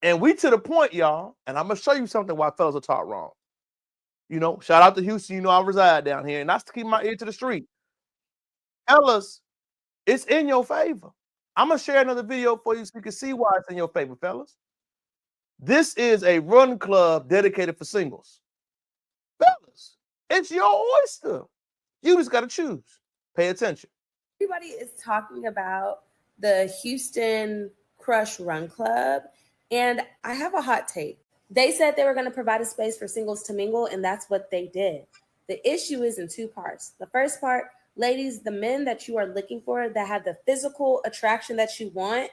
S1: And we to the point, y'all, and I'm going to show you something why fellas are taught wrong. You know, shout out to Houston. You know, I reside down here, and that's to keep my ear to the street. Fellas, it's in your favor. I'm going to share another video for you so you can see why it's in your favor, fellas. This is a run club dedicated for singles. Fellas, it's your oyster. You just got to choose. Pay attention.
S13: Everybody is talking about the Houston Crush Run Club, and I have a hot take. They said they were going to provide a space for singles to mingle, and that's what they did. The issue is in 2 parts. The first part, ladies, the men that you are looking for that have the physical attraction that you want,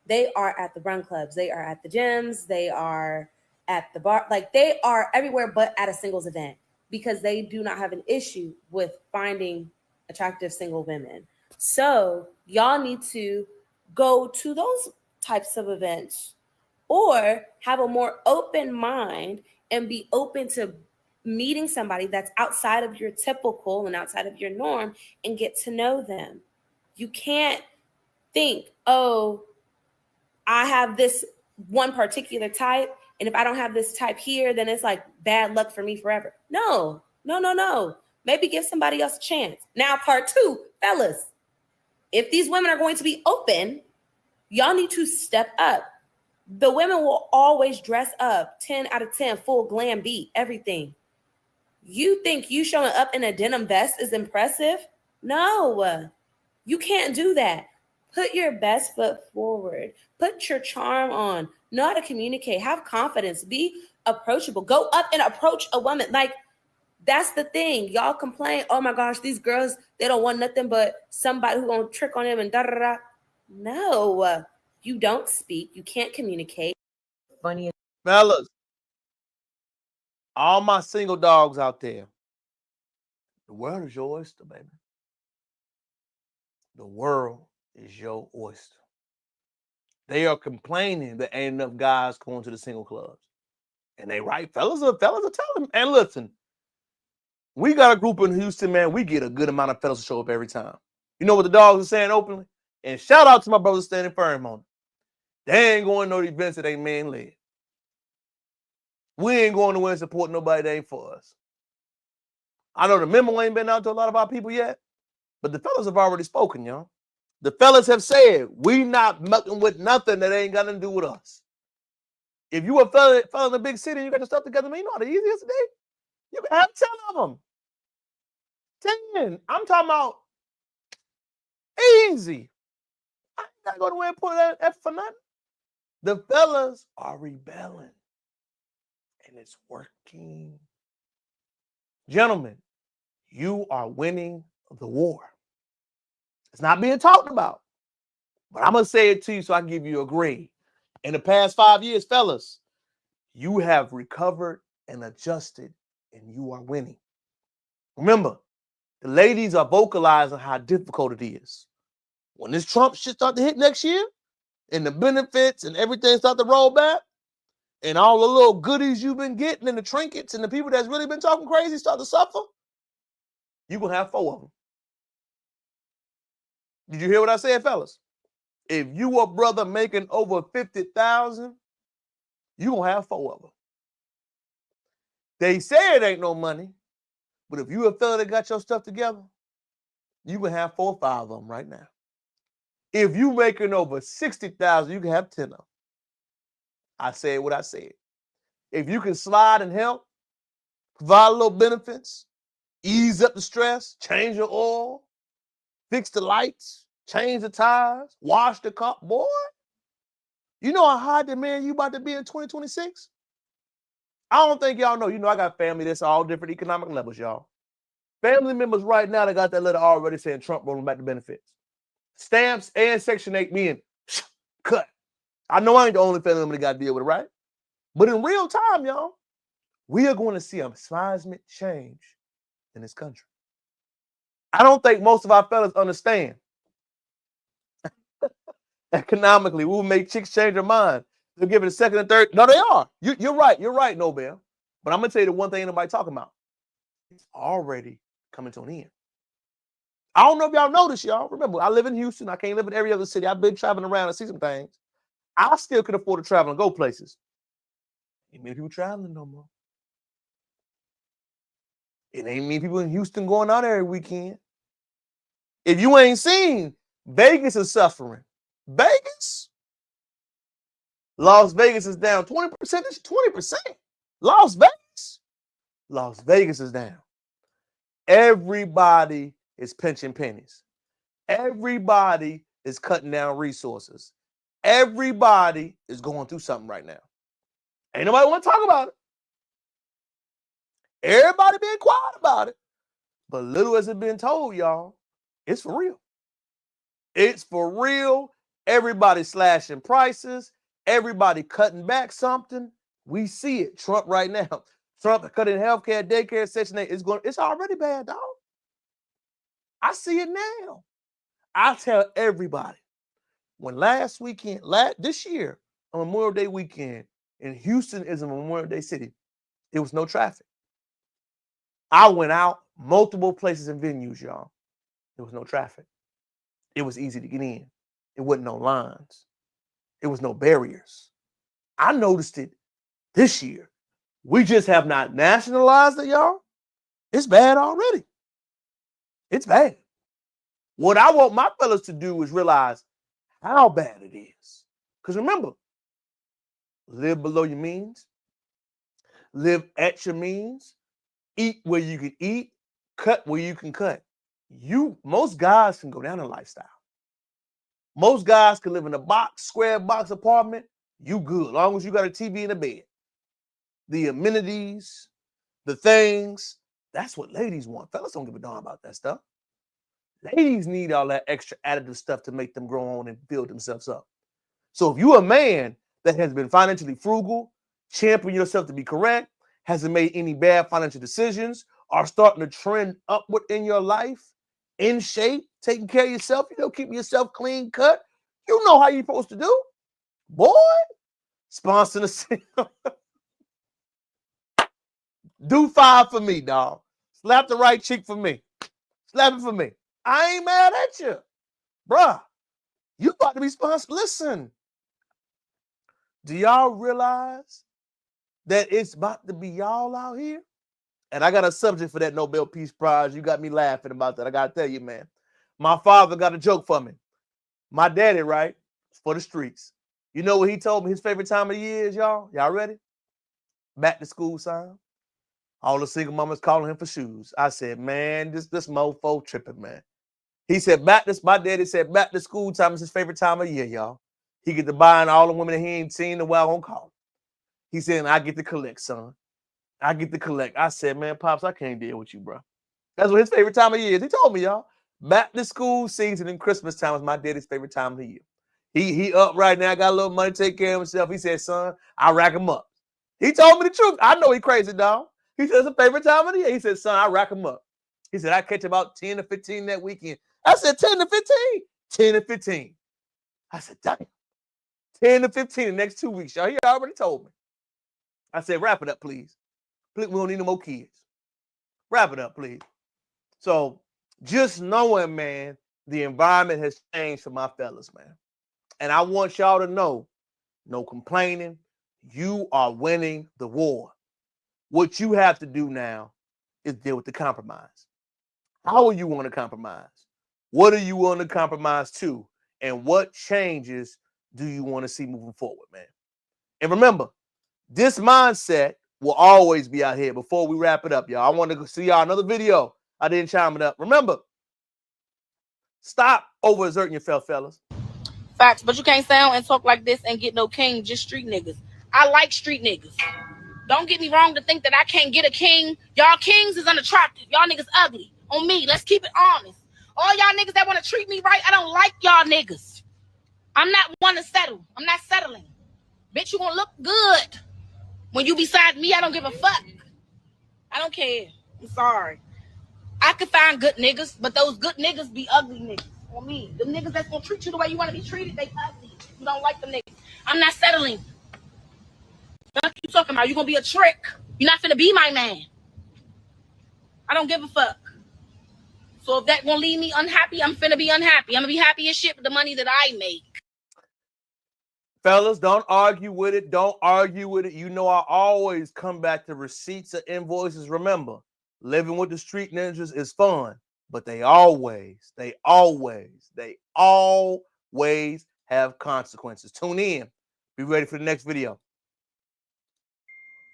S13: they are at the run clubs. They are at the gyms. They are at the bar. Like, they are everywhere but at a singles event because they do not have an issue with finding attractive single women. So y'all need to go to those types of events or have a more open mind and be open to meeting somebody that's outside of your typical and outside of your norm and get to know them. You can't think, oh, I have this one particular type, and if I don't have this type here, then it's like bad luck for me forever. No. Maybe give somebody else a chance. Now, part 2, fellas, if these women are going to be open, y'all need to step up. The women will always dress up 10 out of 10, full glam beat, everything. You think you showing up in a denim vest is impressive? No, you can't do that. Put your best foot forward. Put your charm on. Know how to communicate. Have confidence. Be approachable. Go up and approach a woman. Like, that's the thing. Y'all complain, oh my gosh, these girls, they don't want nothing but somebody who's going to trick on them and da-da-da. No, you don't speak. You can't communicate.
S12: Funny.
S1: Fellas, all my single dogs out there, the world is your oyster, baby. The world is your oyster. They are complaining that ain't enough guys going to the single clubs. And they right. Fellas are telling them. And listen, we got a group in Houston, man. We get a good amount of fellas to show up every time. You know what the dogs are saying openly? And shout out to my brother standing firm on it. They ain't going to no events that ain't man led. We ain't going to and support nobody that ain't for us. I know the memo ain't been out to a lot of our people yet, but the fellas have already spoken, y'all. The fellas have said, we not mucking with nothing that ain't got nothing to do with us. If you a fella in a big city, you got your stuff together, man, you know how the easiest today? You can have 10 of them. 10. I'm talking about easy. I ain't got to go to where and put that effort for nothing. The fellas are rebelling. And it's working. Gentlemen, you are winning the war. It's not being talked about. But I'm going to say it to you so I can give you a grade. In the past 5 years, fellas, you have recovered and adjusted, and you are winning. Remember, the ladies are vocalizing how difficult it is. When this Trump shit start to hit next year, and the benefits and everything start to roll back, and all the little goodies you've been getting and the trinkets and the people that's really been talking crazy start to suffer, you're going to have 4 of them. Did you hear what I said, fellas? If you a brother making over 50,000, you're going to have 4 of them. They say it ain't no money, but if you a fella that got your stuff together, you can have 4 or 5 of them right now. If you making over 60,000, you can have 10 of them. I said what I said. If you can slide and help, provide a little benefits, ease up the stress, change your oil, fix the lights, change the tires, wash the car, boy, you know how high demand you about to be in 2026? I don't think y'all know. You know I got family that's all different economic levels, y'all. Family members right now that got that letter already saying Trump rolling back the benefits. Stamps and Section 8 being cut. I know I ain't the only family member that got to deal with it, right? But in real time, y'all, we are going to see a seismic change in this country. I don't think most of our fellas understand. Economically, we'll make chicks change their mind. They'll give it a second and third. No, they are. You're right, Nobel. But I'm going to tell you the one thing nobody talking about. It's already coming to an end. I don't know if y'all know this, y'all. Remember, I live in Houston. I can't live in every other city. I've been traveling around and see some things. I still can afford to travel and go places. Ain't many people traveling no more. It ain't many people in Houston going out every weekend. If you ain't seen, Vegas is suffering. Vegas? Las Vegas is down 20%. It's 20%. Las Vegas? Las Vegas is down. Everybody is pinching pennies. Everybody is cutting down resources. Everybody is going through something right now. Ain't nobody want to talk about it. Everybody being quiet about it. But little has it been told, y'all, it's for real. It's for real. Everybody slashing prices. Everybody cutting back something. We see it. Trump right now. Trump cutting healthcare, daycare, Section 8. It's already bad, dog. I see it now. I tell everybody, when this year, on Memorial Day weekend, and Houston is a Memorial Day city, there was no traffic. I went out multiple places and venues, y'all. There was no traffic. It was easy to get in. It wasn't no lines. It was no barriers. I noticed it this year. We just have not nationalized it, y'all. It's bad already. It's bad. What I want my fellas to do is realize how bad it is. Because remember, live below your means, live at your means, eat where you can eat, cut where you can cut. Most guys can go down in lifestyle. Most guys can live in a square box apartment. You good, as long as you got a TV and a bed. The amenities, the things, that's what ladies want. Fellas don't give a darn about that stuff. Ladies need all that extra additive stuff to make them grow on and build themselves up. So if you're a man that has been financially frugal, champion yourself to be correct, hasn't made any bad financial decisions, are starting to trend upward in your life, in shape, taking care of yourself, keeping yourself clean cut, you know how you're supposed to do. Boy, sponsor the sale. Do 5 for me, dog. Slap the right cheek for me. Slap it for me. I ain't mad at you. Bruh, about to be sponsored. Listen, do y'all realize that it's about to be y'all out here? And I got a subject for that Nobel Peace Prize. You got me laughing about that. I got to tell you, man. My father got a joke for me. My daddy, right, for the streets. You know what he told me his favorite time of the year is, y'all? Y'all ready? Back to school time. All the single mamas calling him for shoes. I said, man, this mofo tripping, man. He said, my daddy said, back to school time is his favorite time of year, y'all. He get to buying all the women that he ain't seen in a while on call. He said, I get to collect, son. I get to collect. I said, man, Pops, I can't deal with you, bro. That's what his favorite time of year is. He told me, y'all. Back to school season and Christmas time is my daddy's favorite time of the year. He up right now, got a little money to take care of himself. He said, son, I rack him up. He told me the truth. I know he crazy, dog. He said, it's a favorite time of the year. He said, son, I rack him up. He said, I catch about 10 to 15 that weekend. I said, 10 to 15? 10 to 15. I said, damn. 10 to 15 the next 2 weeks, y'all. He already told me. I said, wrap it up, please. Please, we don't need no more kids. Wrap it up, please. So just knowing, man, the environment has changed for my fellas, man. And I want y'all to know, no complaining. You are winning the war. What you have to do now is deal with the compromise. How are you want to compromise? What are you want to compromise to? And what changes do you want to see moving forward, man? And remember, this mindset will always be out here. Before we wrap it up, y'all, I want to see y'all another video. I didn't chime it up. Remember, stop overexerting yourself, fellas.
S14: Facts, but you can't sound and talk like this and get no king, just street niggas. I like street niggas. Don't get me wrong to think that I can't get a king. Y'all kings is unattractive. Y'all niggas ugly. On me, let's keep it honest. All y'all niggas that want to treat me right, I don't like y'all niggas. I'm not one to settle. I'm not settling. Bitch, you gonna look good. When you beside me, I don't give a fuck. I don't care. I'm sorry. I could find good niggas, but those good niggas be ugly niggas. On me. The niggas that's gonna treat you the way you want to be treated, they ugly. You don't like them niggas. I'm not settling. What you talking about? You gonna be a trick. You're not finna be my man. I don't give a fuck. So if that gonna leave me unhappy, I'm finna be unhappy. I'm gonna be happy as shit with the money that I make.
S1: Fellas, don't argue with it. Don't argue with it. You know I always come back to receipts or invoices. Remember, living with the street ninjas is fun, but they always have consequences. Tune in. Be ready for the next video.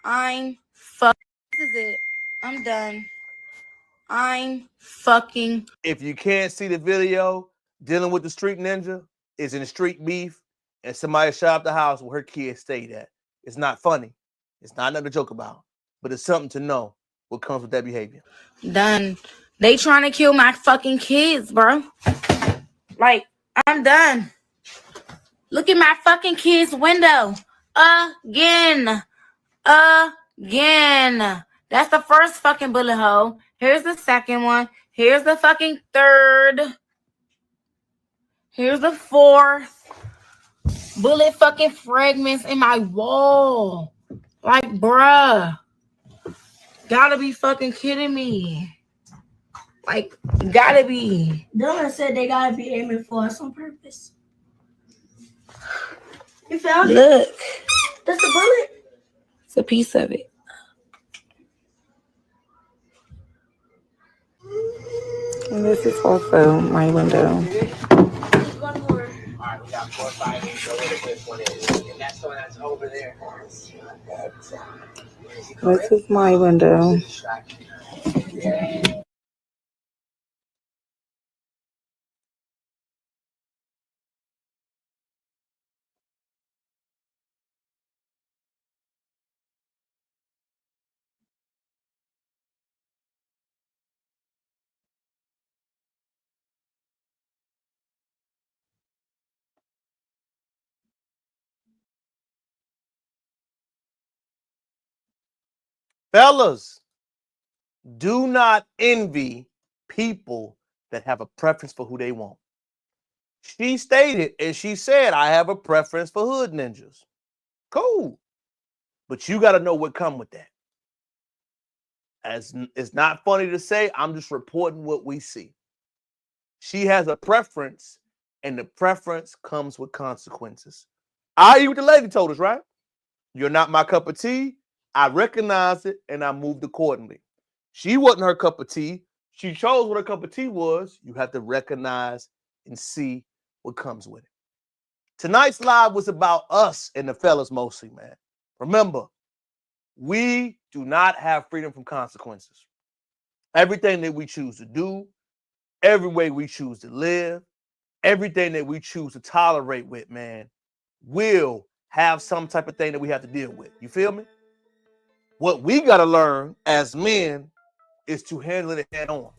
S14: I'm fuck. This is it. I'm done. I'm fucking.
S1: If you can't see the video, dealing with the street ninja is in street beef, and somebody shot up the house where her kids stayed at. It's not funny. It's not nothing to joke about, but it's something to know what comes with that behavior.
S14: Done. They trying to kill my fucking kids, bro. Like, I'm done. Look at my fucking kids' window. Again. That's the first fucking bullet hole. Here's the second one. Here's the fucking third. Here's the fourth. Bullet fucking fragments in my wall. Like, bruh. Gotta be fucking kidding me. Like, gotta be.
S15: Dylan said they gotta be aiming for us on purpose. You found it?
S14: Look.
S15: That's the bullet?
S14: It's a piece of it. And this is also my window.
S15: One more.
S16: All right, we got 4, 5, 8. So where this one is, and that's the one that's over there.
S14: This is my window.
S1: Fellas, do not envy people that have a preference for who they want. She stated and she said, I have a preference for hood ninjas. Cool. But you got to know what comes with that. As it's not funny to say, I'm just reporting what we see. She has a preference and the preference comes with consequences. I.e. what the lady told us, right? You're not my cup of tea. I recognized it and I moved accordingly. She wasn't her cup of tea. She chose what her cup of tea was. You have to recognize and see what comes with it. Tonight's live was about us and the fellas mostly, man. Remember, we do not have freedom from consequences. Everything that we choose to do, every way we choose to live, everything that we choose to tolerate with, man, will have some type of thing that we have to deal with. You feel me? What we got to learn as men is to handle it head on.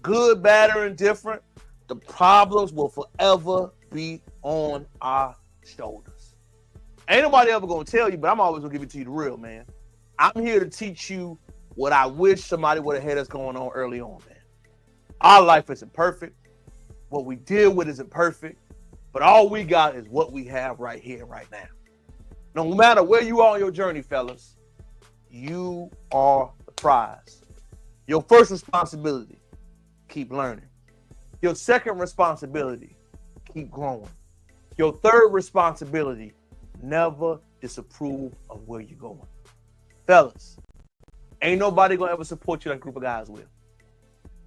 S1: Good, bad, or indifferent, the problems will forever be on our shoulders. Ain't nobody ever going to tell you, but I'm always going to give it to you the real, man. I'm here to teach you what I wish somebody would have had us going on early on, man. Our life isn't perfect. What we deal with isn't perfect. But all we got is what we have right here, right now. No matter where you are on your journey, fellas, you are the prize. Your first responsibility, keep learning. Your second responsibility, keep growing. Your third responsibility, never disapprove of where you're going. Fellas, ain't nobody gonna ever support you like a group of guys will.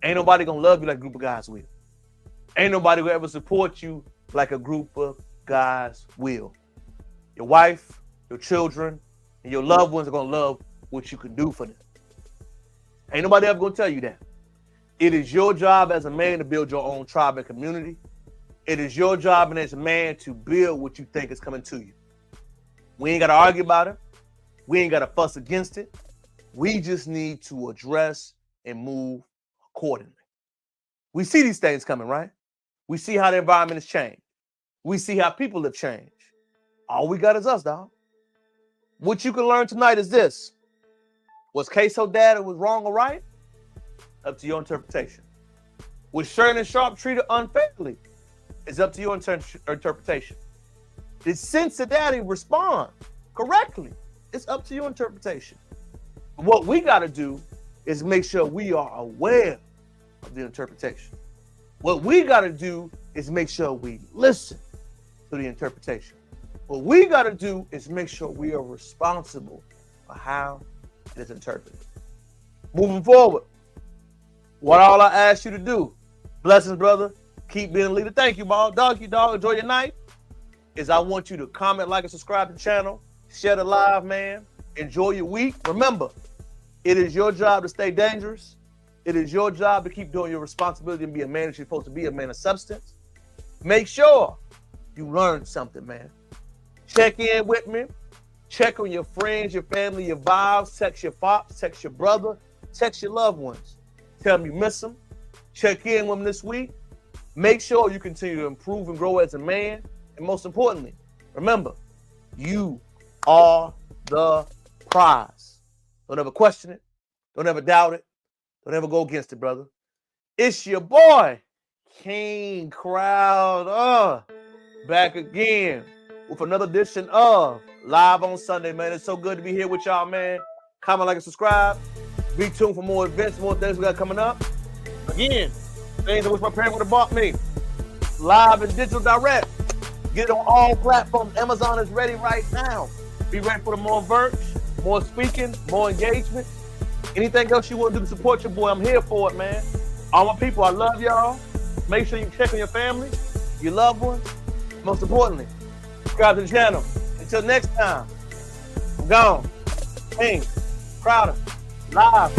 S1: Ain't nobody gonna love you like a group of guys will. Ain't nobody gonna ever support you like a group of guys will. Your wife, your children, and your loved ones are gonna love what you can do for them. Ain't nobody ever gonna tell you that. It is your job as a man to build your own tribe and community. It is your job as a man to build what you think is coming to you. We ain't gotta argue about it. We ain't gotta fuss against it. We just need to address and move accordingly. We see these things coming, right? We see how the environment has changed. We see how people have changed. All we got is us, dog. What you can learn tonight is this. Was Ksoo Dad was wrong or right? Up to your interpretation. Was Shannon Sharpe treated unfairly? It's up to your interpretation. Did Cincy Daddy respond correctly? It's up to your interpretation. What we got to do is make sure we are aware of the interpretation. What we got to do is make sure we listen to the interpretation. What we got to do is make sure we are responsible for how it is interpreted. Moving forward, what all I ask you to do, blessings, brother, keep being a leader. Thank you, ball. Dog, enjoy your night. Is I want you to comment, like, and subscribe to the channel. Share the live, man. Enjoy your week. Remember, it is your job to stay dangerous. It is your job to keep doing your responsibility and be a man that you're supposed to be, a man of substance. Make sure you learn something, man. Check in with me. Check on your friends, your family, your vibes. Text your pops, text your brother, text your loved ones. Tell them you miss them. Check in with them this week. Make sure you continue to improve and grow as a man. And most importantly, remember, you are the prize. Don't ever question it. Don't ever doubt it. Don't ever go against it, brother. It's your boy, King Crowd, back again with another edition of Live on Sunday, man. It's so good to be here with y'all, man. Comment, like, and subscribe. Be tuned for more events, more things we got coming up. Again, things that was my parent would have bought me. Live and digital direct. Get it on all platforms. Amazon is ready right now. Be ready for the more merch, more speaking, more engagement. Anything else you want to do to support your boy, I'm here for it, man. All my people, I love y'all. Make sure you check on your family, your loved ones. Most importantly, subscribe to the channel. Until next time, I'm gone. King, Crowder, live.